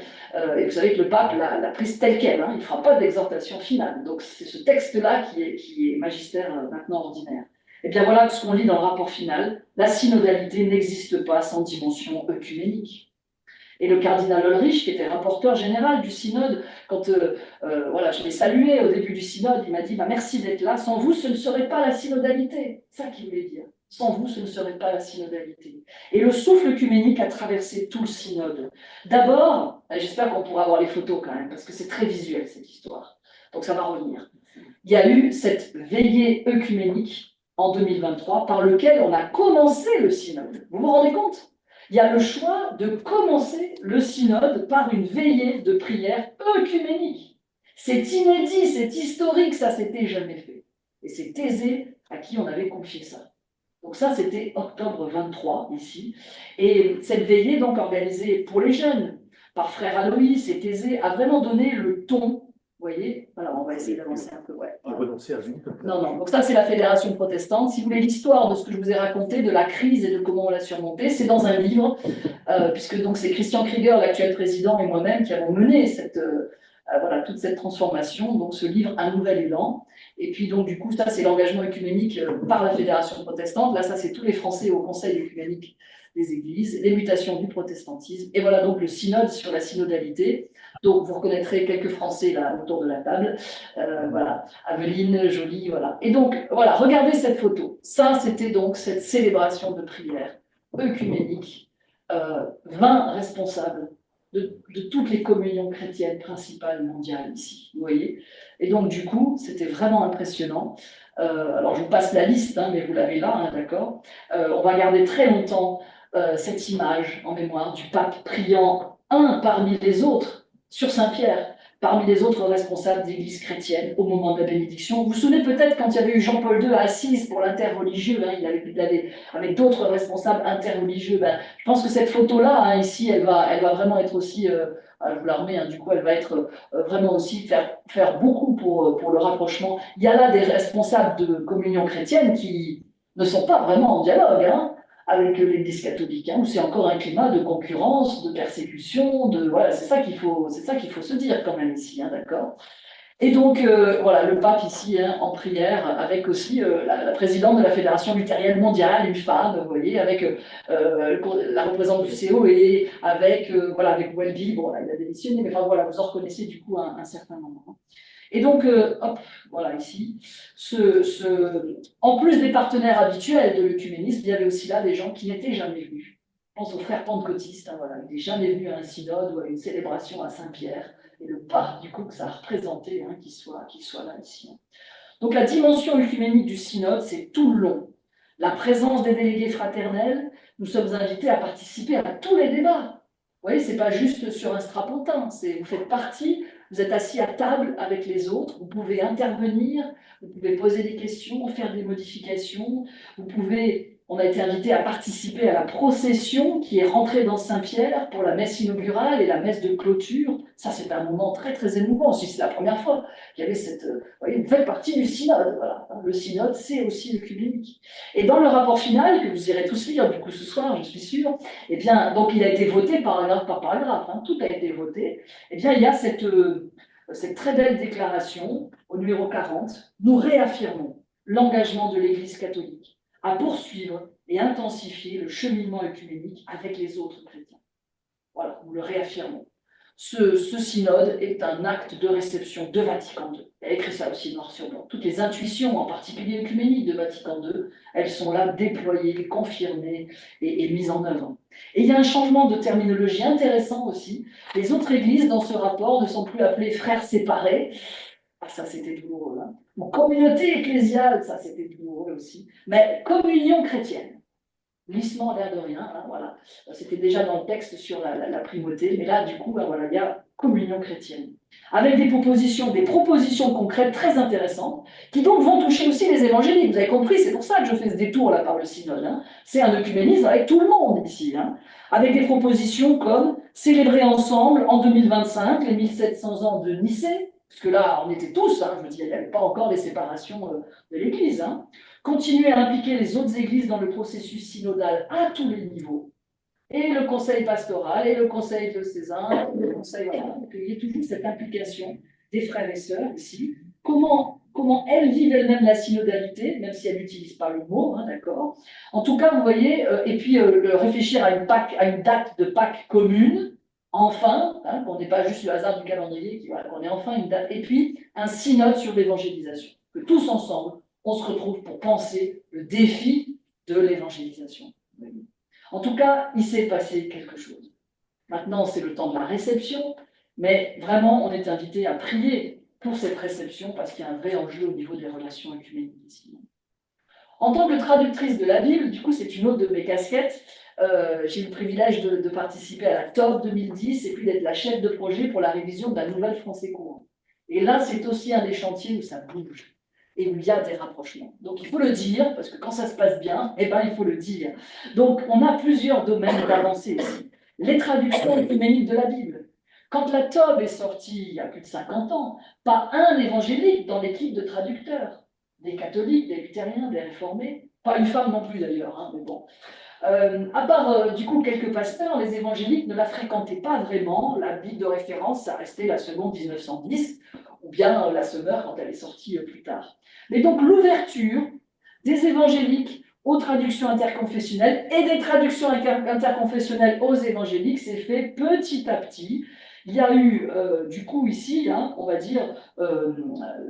et vous savez que le pape l'a prise telle qu'elle, il ne fera pas d'exhortation finale. Donc c'est ce texte-là qui est magistère maintenant ordinaire. Et bien voilà ce qu'on lit dans le rapport final, la synodalité n'existe pas sans dimension œcuménique. Et le cardinal Ulrich, qui était rapporteur général du synode, quand voilà, je l'ai salué au début du synode, il m'a dit merci d'être là, sans vous ce ne serait pas la synodalité. C'est ça qu'il voulait dire. Sans vous ce ne serait pas la synodalité. Et le souffle œcuménique a traversé tout le synode. D'abord, j'espère qu'on pourra avoir les photos quand même, parce que c'est très visuel cette histoire. Donc ça va revenir. Il y a eu cette veillée œcuménique en 2023 par lequel on a commencé le synode. Vous vous rendez compte ? Il y a le choix de commencer le synode par une veillée de prière œcuménique. C'est inédit, c'est historique, ça s'était jamais fait. Et c'est Thésée à qui on avait confié ça. Donc ça, c'était octobre 23, ici. Et cette veillée, donc organisée pour les jeunes, par frère Aloïs et Thésée, a vraiment donné le ton. Vous voyez? Alors, on va essayer d'avancer un peu. Ouais. Non, non. Donc ça, c'est la Fédération protestante. Si vous voulez l'histoire de ce que je vous ai raconté, de la crise et de comment on l'a surmontée, c'est dans un livre, puisque donc c'est Christian Krieger, l'actuel président, et moi-même qui avons mené voilà, toute cette transformation. Donc ce livre, Un nouvel élan. Et puis donc du coup, ça, c'est l'engagement œcuménique par la Fédération protestante. Là, ça, c'est tous les Français au Conseil œcuménique des Églises, les mutations du protestantisme. Et voilà donc le synode sur la synodalité. Donc, vous reconnaîtrez quelques Français là autour de la table. Voilà, Aveline, Jolie, voilà. Et donc, voilà, regardez cette photo. Ça, c'était donc cette célébration de prière œcuménique. 20 responsables de toutes les communions chrétiennes principales mondiales ici, vous voyez. Et donc, du coup, c'était vraiment impressionnant. Alors, je vous passe la liste, mais vous l'avez là, d'accord. On va garder très longtemps cette image en mémoire du pape priant un parmi les autres sur Saint-Pierre, parmi les autres responsables d'église chrétienne au moment de la bénédiction. Vous vous souvenez peut-être quand il y avait eu Jean-Paul II à Assise pour l'interreligieux, il avait avec d'autres responsables interreligieux. Je pense que cette photo-là, ici, elle va vraiment être aussi, je vous la remets, du coup, elle va être vraiment aussi faire beaucoup pour le rapprochement. Il y a là des responsables de communion chrétienne qui ne sont pas vraiment en dialogue, avec l'Église catholique, hein, où c'est encore un climat de concurrence, de persécution, voilà, c'est ça qu'il faut se dire quand même ici, hein, d'accord? Et donc, voilà, le pape ici, hein, en prière, avec aussi la présidente de la Fédération luthérienne mondiale, une femme, vous voyez, avec la représentante du COE, voilà, avec Welby, bon, là, il a démissionné, mais enfin, voilà, vous en reconnaissez du coup un certain nombre. Et donc, hop, voilà, ici, en plus des partenaires habituels de l'œcuménisme, il y avait aussi là des gens qui n'étaient jamais venus. Je pense aux frères pentecôtistes, hein, voilà, ils n'étaient jamais venus à un synode ou à une célébration à Saint-Pierre, et le pape, du coup, que ça a représenté, hein, qu'il soit là ici. Hein. Donc, la dimension œcuménique du synode, c'est tout le long. La présence des délégués fraternels, nous sommes invités à participer à tous les débats. Vous voyez, ce n'est pas juste sur un strapontin, vous faites partie. Vous êtes assis à table avec les autres, vous pouvez intervenir, vous pouvez poser des questions, faire des modifications, on a été invité à participer à la procession qui est rentrée dans Saint-Pierre pour la messe inaugurale et la messe de clôture. Ça, c'est un moment très, très émouvant. Si c'est la première fois qu'il y avait une belle partie du synode. Voilà. Le synode, c'est aussi l'œcuménique. Et dans le rapport final, que vous irez tous lire du coup ce soir, je suis sûre, eh bien, donc il a été voté paragraphe par paragraphe, hein, tout a été voté. Eh bien, il y a cette très belle déclaration au numéro 40. Nous réaffirmons l'engagement de l'Église catholique à poursuivre et intensifier le cheminement œcuménique avec les autres chrétiens. Voilà, nous le réaffirmons. Ce synode est un acte de réception de Vatican II. Il a écrit ça aussi noir sur blanc. Toutes les intuitions, en particulier œcuméniques de Vatican II, elles sont là déployées, confirmées et mises en œuvre. Et il y a un changement de terminologie intéressant aussi. Les autres églises, dans ce rapport, ne sont plus appelées frères séparés. Ah, ça, c'était douloureux. Hein. Bon, communauté ecclésiale, ça, c'était douloureux aussi. Mais communion chrétienne. Glissement, l'air de rien, hein, voilà. C'était déjà dans le texte sur la primauté, mais là, du coup, ben, voilà, il y a communion chrétienne. Avec des propositions concrètes très intéressantes, qui donc vont toucher aussi les évangéliques. Vous avez compris, c'est pour ça que je fais ce détour là par le synode. Hein. C'est un œcuménisme avec tout le monde ici. Hein. Avec des propositions comme célébrer ensemble en 2025 les 1700 ans de Nicée, parce que là, on était tous, hein, je veux dire, il n'y avait pas encore les séparations de l'Église. Hein. Continuer à impliquer les autres églises dans le processus synodal à tous les niveaux, et le conseil pastoral, et le conseil diocésain, le conseil, voilà, il y a toujours cette implication des frères et sœurs ici. Comment elles vivent elles-mêmes la synodalité, même si elles n'utilisent pas le mot, hein, d'accord. En tout cas, vous voyez, et puis réfléchir à une date de Pâques commune, enfin, hein, qu'on n'est pas juste le hasard du calendrier, voilà, qu'on ait enfin une date, et puis un synode sur l'évangélisation, que tous ensemble, on se retrouve pour penser le défi de l'évangélisation. En tout cas, il s'est passé quelque chose. Maintenant, c'est le temps de la réception, mais vraiment, on est invité à prier pour cette réception parce qu'il y a un vrai enjeu au niveau des relations œcuméniques ici. En tant que traductrice de la Bible, du coup, c'est une autre de mes casquettes. J'ai eu le privilège de participer à la TOB 2010 et puis d'être la chef de projet pour la révision de la nouvelle français courant. Et là, c'est aussi un des chantiers où ça bouge et où il y a des rapprochements. Donc il faut le dire, parce que quand ça se passe bien, eh ben, il faut le dire. Donc on a plusieurs domaines d'avancée ici. Les traductions œcuméniques de la Bible. Quand la TOB est sortie il y a plus de 50 ans, pas un évangélique dans l'équipe de traducteurs. Des catholiques, des luthériens, des réformés. Pas une femme non plus d'ailleurs, hein, mais bon. À part du coup quelques pasteurs, les évangéliques ne la fréquentaient pas vraiment. La Bible de référence, ça restait la seconde 1910, ou bien la Semeur quand elle est sortie plus tard. Mais donc l'ouverture des évangéliques aux traductions interconfessionnelles et des traductions interconfessionnelles aux évangéliques s'est fait petit à petit. Il y a eu, du coup, ici, hein, on va dire,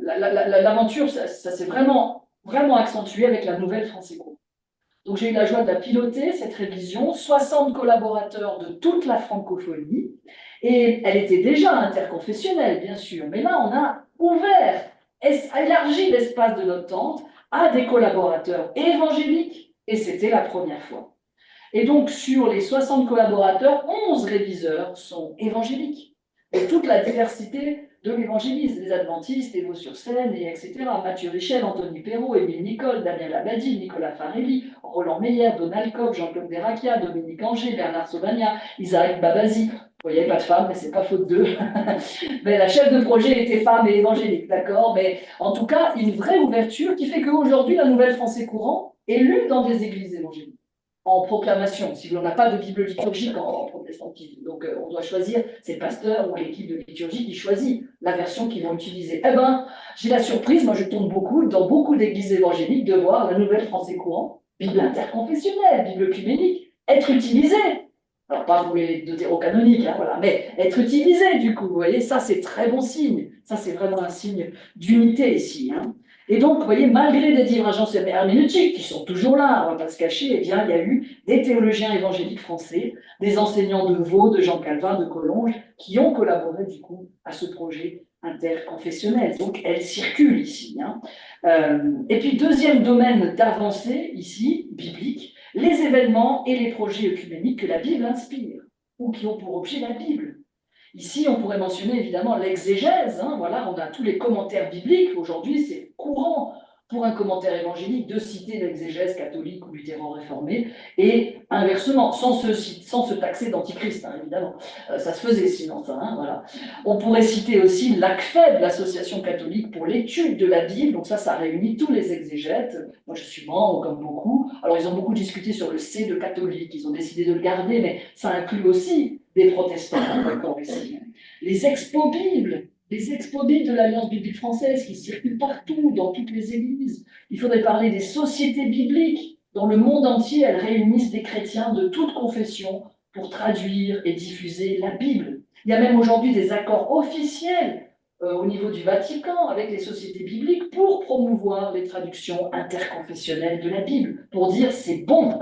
l'aventure, ça s'est vraiment, vraiment accentué avec la nouvelle France Éco. Donc j'ai eu la joie de la piloter, cette révision, 60 collaborateurs de toute la francophonie, et elle était déjà interconfessionnelle, bien sûr, mais là on a ouvert, élargi l'espace de notre tente à des collaborateurs évangéliques, et c'était la première fois. Et donc sur les 60 collaborateurs, 11 réviseurs sont évangéliques, et toute la diversité de l'évangélisme, les adventistes, Evo sur Seine, et etc. Mathieu Richel, Anthony Perrault, Émile Nicole, Damien Labadie, Nicolas Farelli, Roland Meyer, Donald Coq, Jean-Claude Derakia, Dominique Anger, Bernard Sauvagna, Isaac Babazi. Bon, il n'y avait pas de femme, mais c'est pas faute d'eux. Mais la chef de projet était femme et évangélique, d'accord. Mais en tout cas, une vraie ouverture qui fait qu'aujourd'hui, la Nouvelle Français courant est lue dans des églises évangéliques. en proclamation, si on n'a pas de Bible liturgique en protestantisme. Donc, on doit choisir, c'est le pasteur ou l'équipe de liturgie qui choisit la version qu'ils vont utiliser. Eh ben, j'ai la surprise, moi je tourne beaucoup, dans beaucoup d'églises évangéliques, de voir la Nouvelle Français Courant, Bible interconfessionnelle, Bible œcuménique, être utilisée. Alors, pas pour les deutérocanoniques, hein, voilà, mais être utilisée, du coup, vous voyez, ça c'est très bon signe. Ça c'est vraiment un signe d'unité ici. Hein. Et donc, vous voyez, malgré des divergences herméneutiques qui sont toujours là, on ne va pas se cacher, eh bien, il y a eu des théologiens évangéliques français, des enseignants de Vaud, de Jean Calvin, de Collonges, qui ont collaboré, du coup, à ce projet interconfessionnel. Donc, elle circule ici. Hein. Et puis, deuxième domaine d'avancée, ici, biblique, les événements et les projets œcuméniques que la Bible inspire, ou qui ont pour objet la Bible. Ici, on pourrait mentionner évidemment l'exégèse. Hein, voilà, on a tous les commentaires bibliques. Aujourd'hui, c'est courant pour un commentaire évangélique de citer l'exégèse catholique ou luthéran réformé, et inversement, sans se taxer d'antichrist, hein, évidemment. Ça se faisait sinon, ça. Hein, voilà. On pourrait citer aussi l'ACFEB, l'Association catholique pour l'étude de la Bible. Donc ça réunit tous les exégètes. Moi, je suis membre, comme beaucoup. Alors, ils ont beaucoup discuté sur le C de catholique. Ils ont décidé de le garder, mais ça inclut aussi des protestants, d'accord, ici. Les expos Bibles de l'Alliance biblique française qui circulent partout, dans toutes les églises. Il faudrait parler des sociétés bibliques. Dans le monde entier, elles réunissent des chrétiens de toute confession pour traduire et diffuser la Bible. Il y a même aujourd'hui des accords officiels au niveau du Vatican avec les sociétés bibliques pour promouvoir les traductions interconfessionnelles de la Bible, pour dire c'est bon,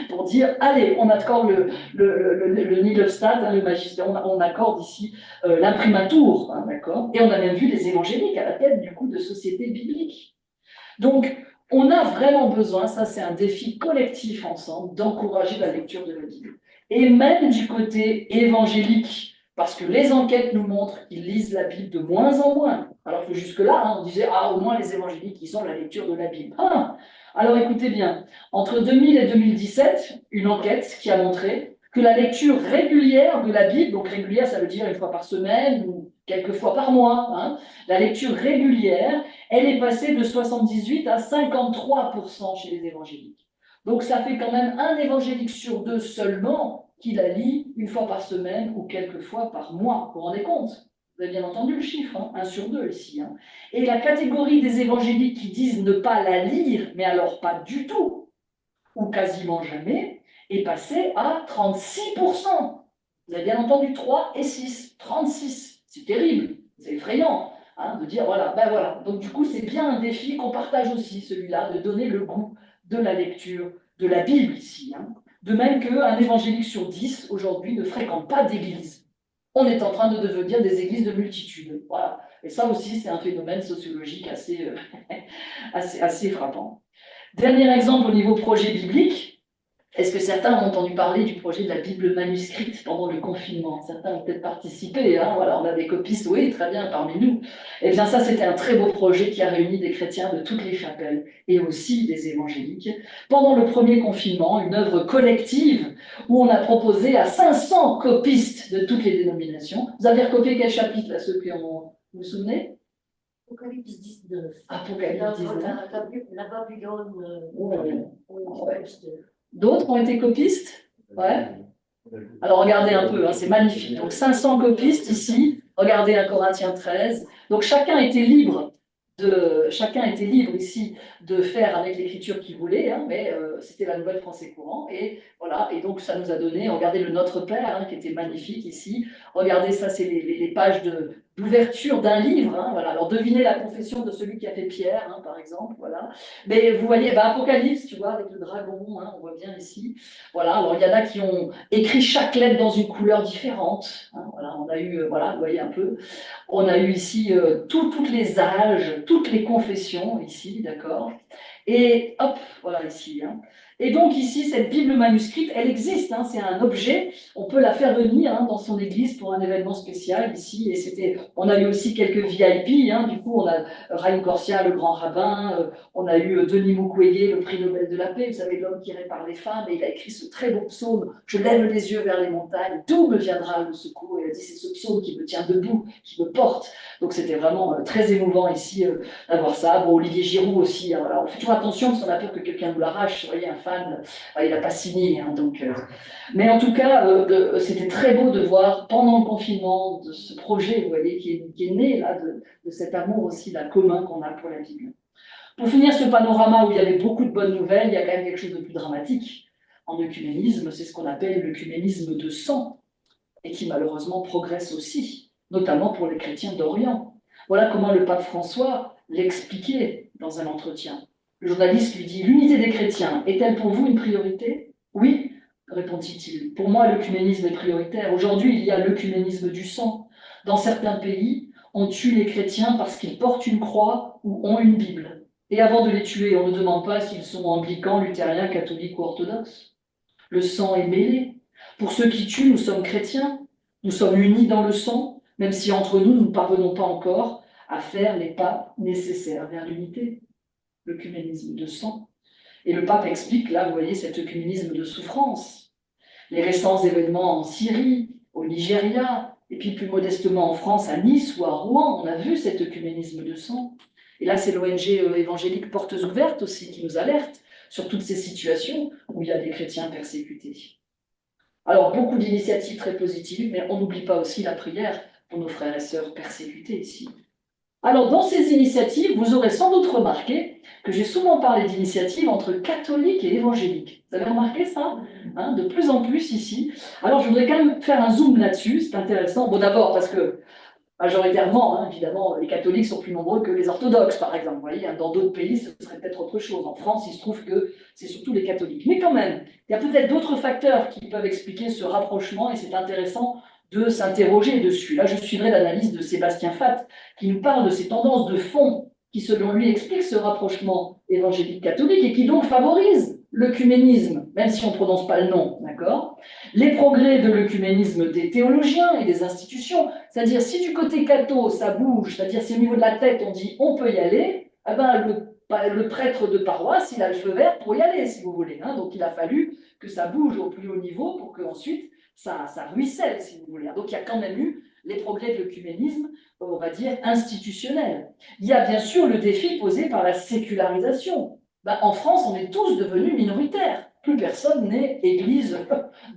pour dire allez, on accorde le Nilostad, hein, le magistère, on accorde ici l'imprimatur, hein, d'accord, et on a même vu des évangéliques à la tête du coup de sociétés bibliques. Donc, on a vraiment besoin, ça c'est un défi collectif ensemble, d'encourager la lecture de la Bible. Et même du côté évangélique, parce que les enquêtes nous montrent qu'ils lisent la Bible de moins en moins. Alors que jusque-là, hein, on disait, ah, au moins les évangéliques, ils ont la lecture de la Bible. Ah, alors écoutez bien, entre 2000 et 2017, une enquête qui a montré que la lecture régulière de la Bible, donc régulière, ça veut dire une fois par semaine ou quelques fois par mois, hein, la lecture régulière, elle est passée de 78 à 53% chez les évangéliques. Donc ça fait quand même un évangélique sur deux seulement qui la lit une fois par semaine ou quelques fois par mois. Vous vous rendez compte? Vous avez bien entendu le chiffre, hein, 1 sur 2 ici. Hein. Et la catégorie des évangéliques qui disent ne pas la lire, mais alors pas du tout, ou quasiment jamais, est passée à 36%. Vous avez bien entendu 3 et 6, 36. C'est terrible, c'est effrayant. Hein, de dire voilà, ben voilà. Donc du coup, c'est bien un défi qu'on partage aussi, celui-là, de donner le goût de la lecture de la Bible ici. Hein. De même qu'un évangélique sur 10 aujourd'hui ne fréquente pas d'église. On est en train de devenir des églises de multitude. Voilà. Et ça aussi, c'est un phénomène sociologique assez, assez frappant. Dernier exemple au niveau projet biblique. Est-ce que certains ont entendu parler du projet de la Bible manuscrite pendant le confinement? Certains ont peut-être participé, hein, voilà, on a des copistes, oui, très bien, parmi nous. Eh bien ça, c'était un très beau projet qui a réuni des chrétiens de toutes les chapelles et aussi des évangéliques. Pendant le premier confinement, une œuvre collective où on a proposé à 500 copistes de toutes les dénominations. Vous avez recopié quel chapitre, là, ceux qui ont... Vous vous souvenez? Apocalypse 19. Apocalypse 19. La Babylone. Ouais. D'autres ont été copistes? Ouais. Alors regardez un peu, hein, c'est magnifique. Donc 500 copistes ici, regardez 1 Corinthiens 13. Donc chacun était libre ici de faire avec l'écriture qu'il voulait, hein, mais c'était la Nouvelle Français Courant. Et voilà, et donc ça nous a donné, regardez le Notre Père, hein, qui était magnifique ici. Regardez, ça c'est les pages d'ouverture d'un livre. Hein, voilà. Alors devinez la confession de celui qui a fait Pierre, hein, par exemple. Voilà. Mais vous voyez, Apocalypse, tu vois, avec le dragon, hein, on voit bien ici. Voilà, alors il y en a qui ont écrit chaque lettre dans une couleur différente. Hein, voilà, on a eu, voilà, vous voyez un peu. On a eu ici tous les âges, toutes les confessions, ici, d'accord. Et hop, voilà ici. Hein. Et donc ici, cette Bible manuscrite, elle existe, hein, c'est un objet, on peut la faire venir hein, dans son église pour un événement spécial ici. Et c'était, on a eu aussi quelques VIP, hein, du coup on a Raïm Corsia, le grand rabbin, on a eu Denis Mukwege, le prix Nobel de la paix, vous savez, l'homme qui répare les femmes, et il a écrit ce très beau psaume, je lève les yeux vers les montagnes, d'où me viendra le secours? Et il a dit, c'est ce psaume qui me tient debout, qui me porte. Donc c'était vraiment très émouvant ici d'avoir ça. Bon, Olivier Giroud aussi, hein, voilà. On fait toujours attention parce qu'on a peur que quelqu'un nous l'arrache, vous voyez, un fan fan, il n'a pas signé, hein, donc, mais en tout cas, c'était très beau de voir pendant le confinement de ce projet, vous voyez, qui est né là, de cet amour aussi là, commun qu'on a pour la Bible. Pour finir ce panorama où il y avait beaucoup de bonnes nouvelles, il y a quand même quelque chose de plus dramatique en œcuménisme, c'est ce qu'on appelle l'œcuménisme de sang, et qui malheureusement progresse aussi, notamment pour les chrétiens d'Orient. Voilà comment le pape François l'expliquait dans un entretien. Le journaliste lui dit: l'unité des chrétiens est-elle pour vous une priorité? Oui, répondit-il. Pour moi, l'œcuménisme est prioritaire. Aujourd'hui, il y a l'œcuménisme du sang. Dans certains pays, on tue les chrétiens parce qu'ils portent une croix ou ont une Bible. Et avant de les tuer, on ne demande pas s'ils sont anglicans, luthériens, catholiques ou orthodoxes. Le sang est mêlé. Pour ceux qui tuent, nous sommes chrétiens. Nous sommes unis dans le sang, même si entre nous, nous ne parvenons pas encore à faire les pas nécessaires vers l'unité. L'œcuménisme de sang. Et le pape explique, là, vous voyez, cet œcuménisme de souffrance. Les récents événements en Syrie, au Nigeria, et puis plus modestement en France, à Nice ou à Rouen, on a vu cet œcuménisme de sang. Et là, c'est l'ONG évangélique Portes Ouvertes aussi qui nous alerte sur toutes ces situations où il y a des chrétiens persécutés. Alors, beaucoup d'initiatives très positives, mais on n'oublie pas aussi la prière pour nos frères et sœurs persécutés ici. Alors, dans ces initiatives, vous aurez sans doute remarqué que j'ai souvent parlé d'initiatives entre catholiques et évangéliques. Vous avez remarqué ça, hein, de plus en plus ici. Alors, je voudrais quand même faire un zoom là-dessus, c'est intéressant. Bon, d'abord, parce que majoritairement, hein, évidemment, les catholiques sont plus nombreux que les orthodoxes, par exemple. Vous voyez, hein, dans d'autres pays, ce serait peut-être autre chose. En France, il se trouve que c'est surtout les catholiques. Mais quand même, il y a peut-être d'autres facteurs qui peuvent expliquer ce rapprochement, et c'est intéressant de s'interroger dessus. Là, je suivrai l'analyse de Sébastien Fath, qui nous parle de ces tendances de fond qui, selon lui, expliquent ce rapprochement évangélique-catholique et qui donc favorisent l'œcuménisme, même si on ne prononce pas le nom, d'accord? Les progrès de l'œcuménisme des théologiens et des institutions, c'est-à-dire si du côté catho ça bouge, c'est-à-dire si au niveau de la tête on dit on peut y aller, eh ben, le prêtre de paroisse, il a le feu vert pour y aller, si vous voulez. Hein. Donc il a fallu que ça bouge au plus haut niveau pour qu'ensuite ça ruisselle, si vous voulez. Donc il y a quand même eu les progrès de l'œcuménisme, on va dire, institutionnel. Il y a bien sûr le défi posé par la sécularisation. Ben, en France, on est tous devenus minoritaires. Plus personne n'est église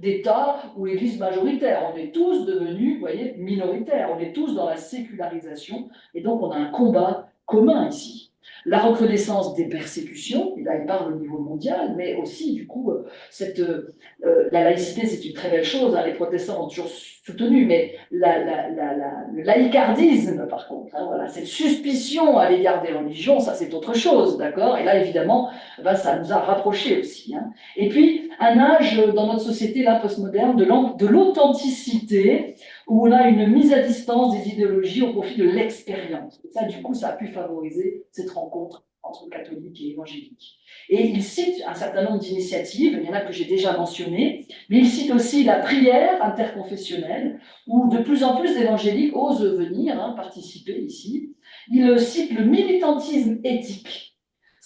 d'État ou église majoritaire. On est tous devenus, vous voyez, minoritaires. On est tous dans la sécularisation. Et donc, on a un combat commun ici. La recrudescence des persécutions, et là il parle au niveau mondial, mais aussi du coup, la laïcité c'est une très belle chose, hein, les protestants ont toujours soutenu, mais le laïcardisme par contre, hein, voilà, cette suspicion à l'égard des religions, ça c'est autre chose, d'accord? Et là évidemment, ben, ça nous a rapprochés aussi. Hein. Et puis un âge dans notre société là postmoderne de l'authenticité, où on a une mise à distance des idéologies au profit de l'expérience. Et ça, du coup, ça a pu favoriser cette rencontre entre catholiques et évangéliques. Et il cite un certain nombre d'initiatives, il y en a que j'ai déjà mentionnées, mais il cite aussi la prière interconfessionnelle, où de plus en plus d'évangéliques osent venir participer ici. Il cite le militantisme éthique.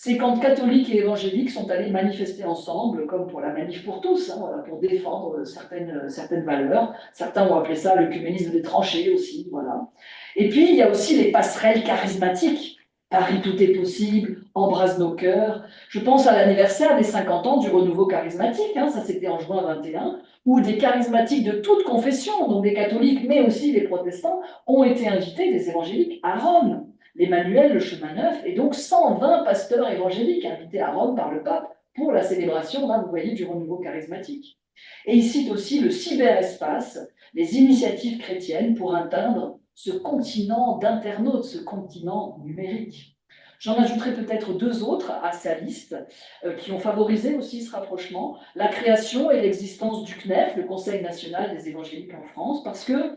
C'est quand catholiques et évangéliques sont allés manifester ensemble, comme pour la manif pour tous, hein, pour défendre certaines valeurs. Certains ont appelé ça l'œcuménisme des tranchées aussi, voilà. Et puis, il y a aussi les passerelles charismatiques. Paris, tout est possible, embrasse nos cœurs. Je pense à l'anniversaire des 50 ans du renouveau charismatique, hein, ça c'était en juin 21, où des charismatiques de toute confession, donc des catholiques, mais aussi des protestants, ont été invités, des évangéliques, à Rome. L'Emmanuel, le chemin neuf, et donc 120 pasteurs évangéliques invités à Rome par le pape pour la célébration, là, vous voyez, du renouveau charismatique. Et il cite aussi le cyberespace, les initiatives chrétiennes pour atteindre ce continent d'internautes, ce continent numérique. J'en ajouterai peut-être deux autres à sa liste qui ont favorisé aussi ce rapprochement, la création et l'existence du CNEF, le Conseil national des évangéliques en France, parce que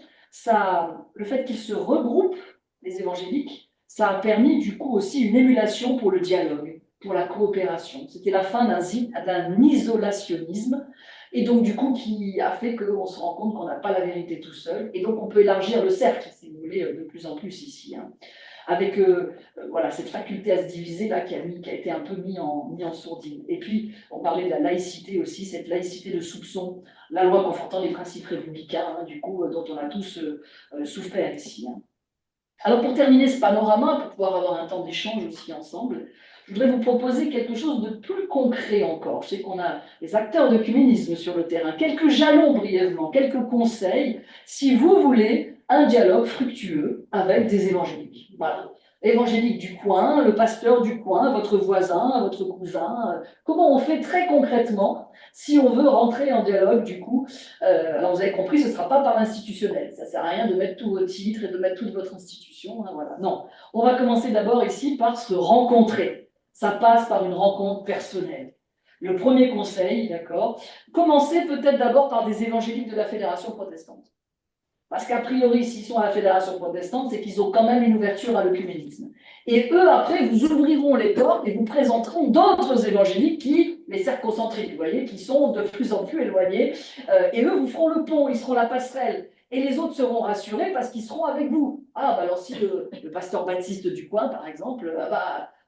le fait qu'ils se regroupent, les évangéliques, ça a permis du coup aussi une émulation pour le dialogue, pour la coopération. C'était la fin d'un isolationnisme, et donc du coup qui a fait qu'on se rend compte qu'on n'a pas la vérité tout seul, et donc on peut élargir le cercle, si vous voulez, de plus en plus ici. Hein. Avec voilà, cette faculté à se diviser là, qui a été un peu mis en sourdine. Et puis, on parlait de la laïcité aussi, cette laïcité de soupçon, la loi confortant les principes républicains, hein, du coup, dont on a tous souffert ici. Hein. Alors pour terminer ce panorama, pour pouvoir avoir un temps d'échange aussi ensemble, je voudrais vous proposer quelque chose de plus concret encore. Je sais qu'on a les acteurs d'œcuménisme sur le terrain. Quelques jalons brièvement, quelques conseils, si vous voulez un dialogue fructueux avec des évangéliques. Voilà. Évangélique du coin, le pasteur du coin, votre voisin, votre cousin. Comment on fait très concrètement si on veut rentrer en dialogue du coup alors vous avez compris, ce ne sera pas par l'institutionnel. Ça ne sert à rien de mettre tous vos titres et de mettre toute votre institution. Hein, voilà. Non, on va commencer d'abord ici par se rencontrer. Ça passe par une rencontre personnelle. Le premier conseil, d'accord, commencez peut-être d'abord par des évangéliques de la Fédération protestante. Parce qu'a priori, s'ils sont à la Fédération protestante, c'est qu'ils ont quand même une ouverture à l'œcuménisme. Et eux, après, vous ouvriront les portes et vous présenteront d'autres évangéliques qui, les cercocentriques, vous voyez, qui sont de plus en plus éloignés. Et eux vous feront le pont, ils seront la passerelle. Et les autres seront rassurés parce qu'ils seront avec vous. Ah, bah alors si le pasteur baptiste du coin, par exemple,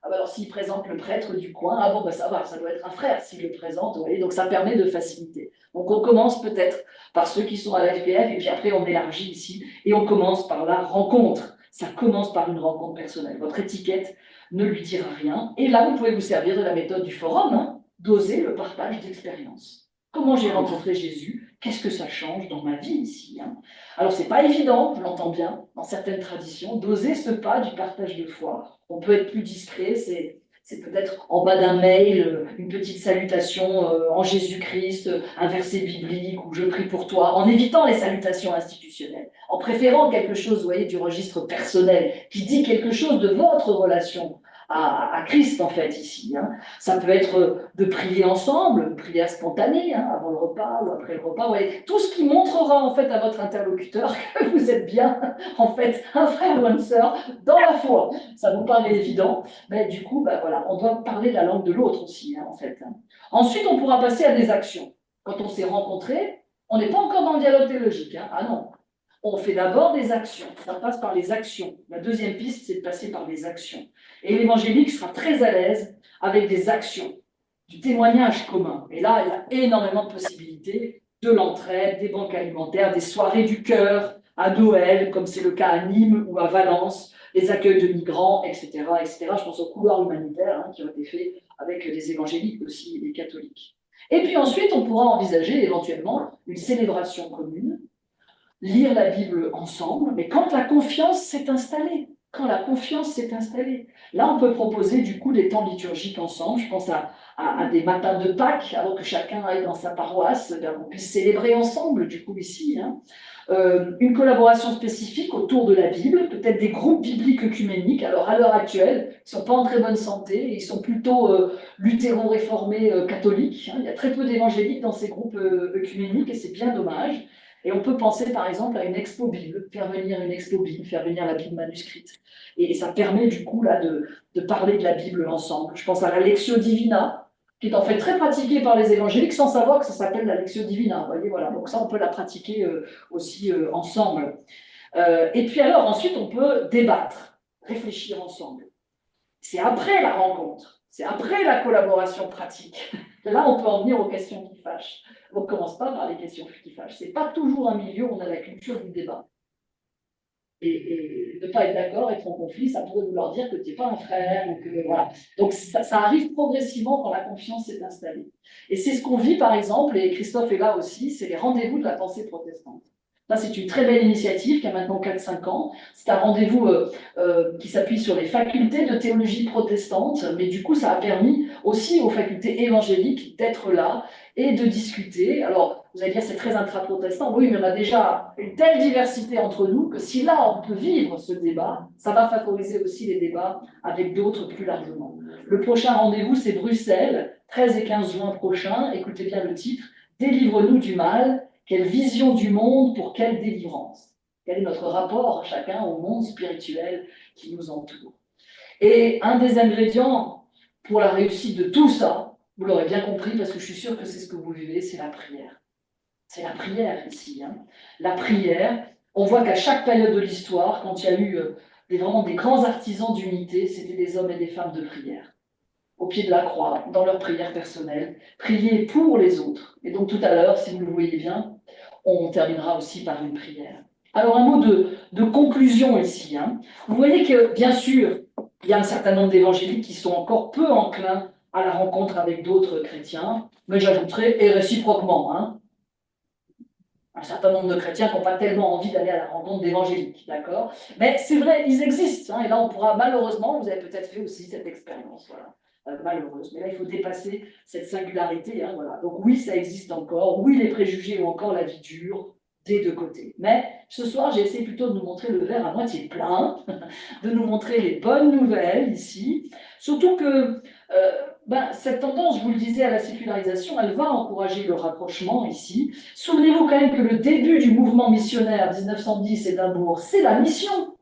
alors s'il présente le prêtre du coin, ah bon, bah ça va, ça doit être un frère s'il le présente, vous voyez, donc ça permet de faciliter. Donc on commence peut-être par ceux qui sont à la FPF, et puis après on élargit ici, et on commence par la rencontre. Ça commence par une rencontre personnelle. Votre étiquette ne lui dira rien. Et là, vous pouvez vous servir de la méthode du forum, hein, d'oser le partage d'expérience. Comment j'ai rencontré Jésus? Qu'est-ce que ça change dans ma vie ici, hein? Alors, c'est pas évident, je l'entends bien, dans certaines traditions, d'oser ce pas du partage de foi. On peut être plus discret, c'est peut-être en bas d'un mail, une petite salutation en Jésus-Christ, un verset biblique ou je prie pour toi, en évitant les salutations institutionnelles, en préférant quelque chose, vous voyez, du registre personnel, qui dit quelque chose de votre relation à Christ, en fait, ici. Hein. Ça peut être de prier ensemble, une prière spontanée, hein, avant le repas ou après le repas. Vous voyez, tout ce qui montrera, en fait, à votre interlocuteur que vous êtes bien, en fait, un frère ou une sœur dans la foi. Ça vous paraît évident, mais du coup, bah, voilà, on doit parler la langue de l'autre aussi, hein, en fait. Hein. Ensuite, on pourra passer à des actions. Quand on s'est rencontrés, on n'est pas encore dans le dialogue théologique. Hein. Ah non, on fait d'abord des actions. Ça passe par les actions. La deuxième piste, c'est de passer par des actions. Et l'évangélique sera très à l'aise avec des actions, du témoignage commun. Et là, il y a énormément de possibilités, de l'entraide, des banques alimentaires, des soirées du cœur, à Noël, comme c'est le cas à Nîmes ou à Valence, les accueils de migrants, etc. etc. Je pense aux couloirs humanitaires hein, qui ont été faits avec les évangéliques aussi et les catholiques. Et puis ensuite, on pourra envisager éventuellement une célébration commune, lire la Bible ensemble, mais quand la confiance s'est installée, quand la confiance s'est installée, là on peut proposer du coup des temps liturgiques ensemble. Je pense à des matins de Pâques, avant que chacun aille dans sa paroisse, on puisse célébrer ensemble du coup ici. Hein. Une collaboration spécifique autour de la Bible, peut-être des groupes bibliques œcuméniques. Alors à l'heure actuelle, ils ne sont pas en très bonne santé, ils sont plutôt luthéro-réformés catholiques. Hein. Il y a très peu d'évangéliques dans ces groupes œcuméniques et c'est bien dommage. Et on peut penser par exemple à une expo Bible, faire venir une expo Bible, faire venir la Bible manuscrite. Et ça permet du coup là, de parler de la Bible ensemble. Je pense à la Lectio Divina, qui est en fait très pratiquée par les évangéliques sans savoir que ça s'appelle la Lectio Divina. Vous voyez, voilà. Donc ça, on peut la pratiquer aussi ensemble. Et puis alors, ensuite, on peut débattre, réfléchir ensemble. C'est après la rencontre, c'est après la collaboration pratique. Là, on peut en venir aux questions qui fâchent. On ne commence pas par les questions qui fâchent. Ce n'est pas toujours un milieu où on a la culture du débat. Et ne pas être d'accord, être en conflit, ça pourrait vouloir dire que tu n'es pas un frère. Ou que, voilà. Donc ça arrive progressivement quand la confiance s'est installée. Et c'est ce qu'on vit par exemple, et Christophe est là aussi, c'est les rendez-vous de la pensée protestante. Là, c'est une très belle initiative qui a maintenant 4-5 ans. C'est un rendez-vous qui s'appuie sur les facultés de théologie protestante, mais du coup, ça a permis aussi aux facultés évangéliques d'être là et de discuter. Alors, vous allez dire, c'est très intra-protestant. Oui, mais on a déjà une telle diversité entre nous que si là, on peut vivre ce débat, ça va favoriser aussi les débats avec d'autres plus largement. Le prochain rendez-vous, c'est Bruxelles, 13 et 15 juin prochain. Écoutez bien le titre, « Délivre-nous du mal ». Quelle vision du monde pour quelle délivrance? Quel est notre rapport chacun au monde spirituel qui nous entoure? Et un des ingrédients pour la réussite de tout ça, vous l'aurez bien compris parce que je suis sûre que c'est ce que vous vivez, c'est la prière. C'est la prière ici. Hein. La prière, on voit qu'à chaque période de l'histoire, quand il y a eu vraiment des grands artisans d'unité, c'était des hommes et des femmes de prière. Au pied de la croix, dans leur prière personnelle, prier pour les autres. Et donc tout à l'heure, si vous le voyez bien, on terminera aussi par une prière. Alors, un mot de conclusion ici, hein. Vous voyez que, bien sûr, il y a un certain nombre d'évangéliques qui sont encore peu enclins à la rencontre avec d'autres chrétiens, mais j'ajouterai, et réciproquement, hein, un certain nombre de chrétiens qui n'ont pas tellement envie d'aller à la rencontre d'évangéliques, d'accord? Mais c'est vrai, ils existent, hein, et là on pourra malheureusement, vous avez peut-être fait aussi cette expérience, voilà, malheureuse, mais là il faut dépasser cette singularité, hein, voilà. Donc oui, ça existe encore, oui les préjugés ou encore la vie dure, des deux côtés. Mais ce soir, j'ai essayé plutôt de nous montrer le verre à moitié plein, de nous montrer les bonnes nouvelles ici, surtout que cette tendance, je vous le disais, à la sécularisation, elle va encourager le rapprochement ici. Souvenez-vous quand même que le début du mouvement missionnaire 1910 Édimbourg, c'est la mission.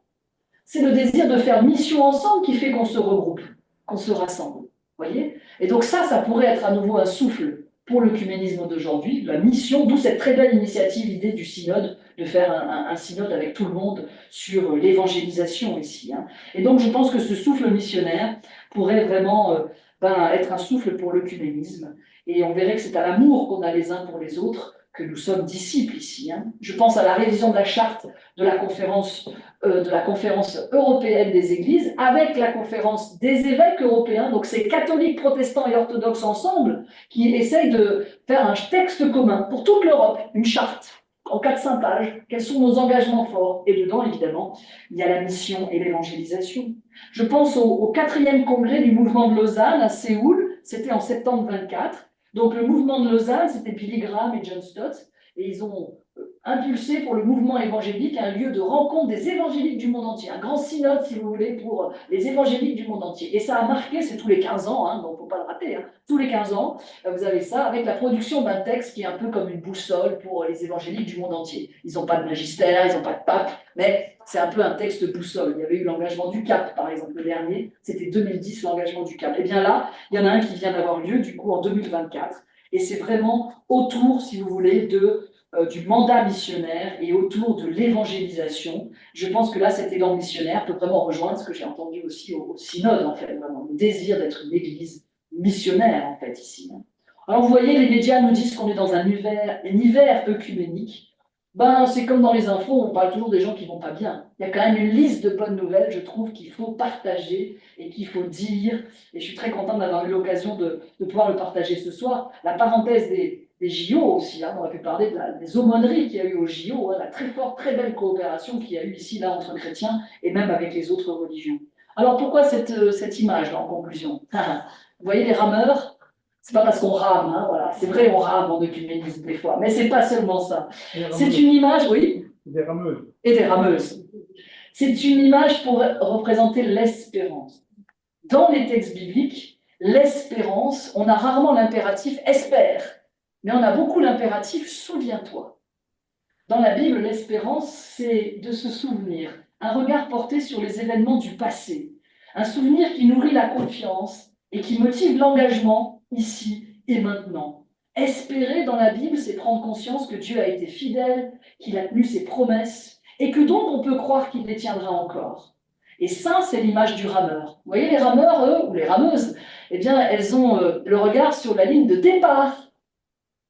C'est le désir de faire mission ensemble qui fait qu'on se regroupe, qu'on se rassemble. Voyez? Et donc ça pourrait être à nouveau un souffle pour l'œcuménisme d'aujourd'hui, la mission, d'où cette très belle initiative, l'idée du synode, de faire un synode avec tout le monde sur l'évangélisation ici, hein. Et donc je pense que ce souffle missionnaire pourrait vraiment être un souffle pour l'œcuménisme. Et on verrait que c'est à l'amour qu'on a les uns pour les autres que nous sommes disciples ici, hein. Je pense à la révision de la charte de la conférence européenne des églises avec la conférence des évêques européens, donc c'est catholiques, protestants et orthodoxes ensemble qui essayent de faire un texte commun pour toute l'Europe, une charte en 400 pages, quels sont nos engagements forts. Et dedans, évidemment, il y a la mission et l'évangélisation. Je pense au 4e congrès du mouvement de Lausanne à Séoul, c'était en septembre 24. Donc le mouvement de Lausanne, c'était Billy Graham et John Stott, et ils ont impulsé pour le mouvement évangélique un lieu de rencontre des évangéliques du monde entier, un grand synode, si vous voulez, pour les évangéliques du monde entier. Et ça a marqué, c'est tous les 15 ans, hein, donc il ne faut pas le rater, hein, tous les 15 ans, vous avez ça, avec la production d'un texte qui est un peu comme une boussole pour les évangéliques du monde entier. Ils n'ont pas de magistère, ils n'ont pas de pape, mais c'est un peu un texte boussole. Il y avait eu l'engagement du Cap, par exemple, le dernier, c'était 2010, l'engagement du Cap. Et bien là, il y en a un qui vient d'avoir lieu, du coup, en 2024, et c'est vraiment autour, si vous voulez, du mandat missionnaire et autour de l'évangélisation. Je pense que là, cet élan missionnaire peut vraiment rejoindre ce que j'ai entendu aussi au synode, en fait, vraiment, le désir d'être une église missionnaire, en fait, ici. Alors, vous voyez, les médias nous disent qu'on est dans un hiver œcuménique. Ben, c'est comme dans les infos, on parle toujours des gens qui vont pas bien. Il y a quand même une liste de bonnes nouvelles, je trouve, qu'il faut partager et qu'il faut dire. Et je suis très contente d'avoir eu l'occasion de pouvoir le partager ce soir. La parenthèse des JO aussi, hein, on aurait pu parler des aumôneries qu'il y a eu aux JO, hein, la très forte, très belle coopération qu'il y a eu ici, là, entre chrétiens et même avec les autres religions. Alors pourquoi cette image, là, en conclusion? Vous voyez les rameurs? C'est pas parce qu'on rame, hein, voilà. C'est vrai, on rame en œcuménisme des fois, mais c'est pas seulement ça. C'est une image, oui. Des rameuses. Et des rameuses. C'est une image pour représenter l'espérance. Dans les textes bibliques, l'espérance, on a rarement l'impératif espère, mais on a beaucoup l'impératif souviens-toi. Dans la Bible, l'espérance, c'est de se souvenir, un regard porté sur les événements du passé, un souvenir qui nourrit la confiance et qui motive l'engagement ici et maintenant. Espérer dans la Bible, c'est prendre conscience que Dieu a été fidèle, qu'il a tenu ses promesses et que donc on peut croire qu'il les tiendra encore. Et ça, c'est l'image du rameur. Vous voyez, les rameurs, eux, ou les rameuses, eh bien, elles ont le regard sur la ligne de départ.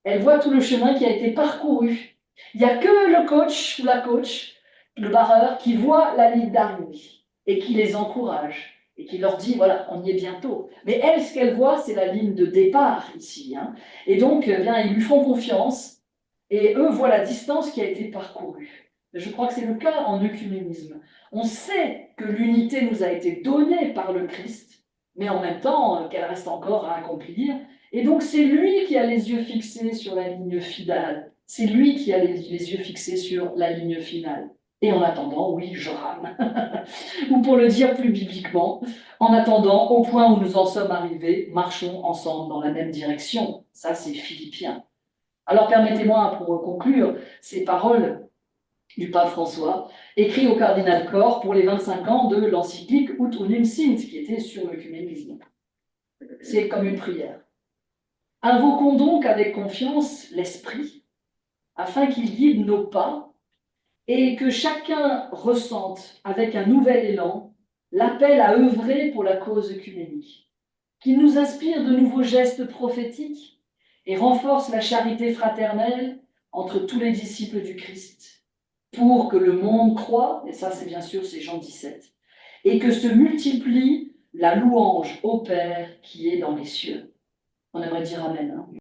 Elles voient tout le chemin qui a été parcouru. Il n'y a que le coach ou la coach, le barreur, qui voit la ligne d'arrivée et qui les encourage et qui leur dit, voilà, on y est bientôt. Mais elles, ce qu'elles voient, c'est la ligne de départ ici, hein. Et donc, eh bien, ils lui font confiance et eux voient la distance qui a été parcourue. Je crois que c'est le cas en œcuménisme. On sait que l'unité nous a été donnée par le Christ, mais en même temps qu'elle reste encore à accomplir. Et donc c'est lui qui a les yeux fixés sur la ligne finale. C'est lui qui a les yeux fixés sur la ligne finale. Et en attendant, oui, je rame. Ou pour le dire plus bibliquement, en attendant, au point où nous en sommes arrivés, marchons ensemble dans la même direction. Ça, c'est Philippiens. Alors permettez-moi, pour conclure, ces paroles du pape François, écrit au cardinal Corr pour les 25 ans de l'encyclique Ut Unum Sint, qui était sur l'œcuménisme. C'est comme une prière. Invoquons donc avec confiance l'Esprit, afin qu'il guide nos pas, et que chacun ressente avec un nouvel élan l'appel à œuvrer pour la cause œcuménique, qu'il nous inspire de nouveaux gestes prophétiques et renforce la charité fraternelle entre tous les disciples du Christ. pour que le monde croie, et ça c'est bien sûr c'est Jean 17, et que se multiplie la louange au Père qui est dans les cieux. On aimerait dire Amen. Hein.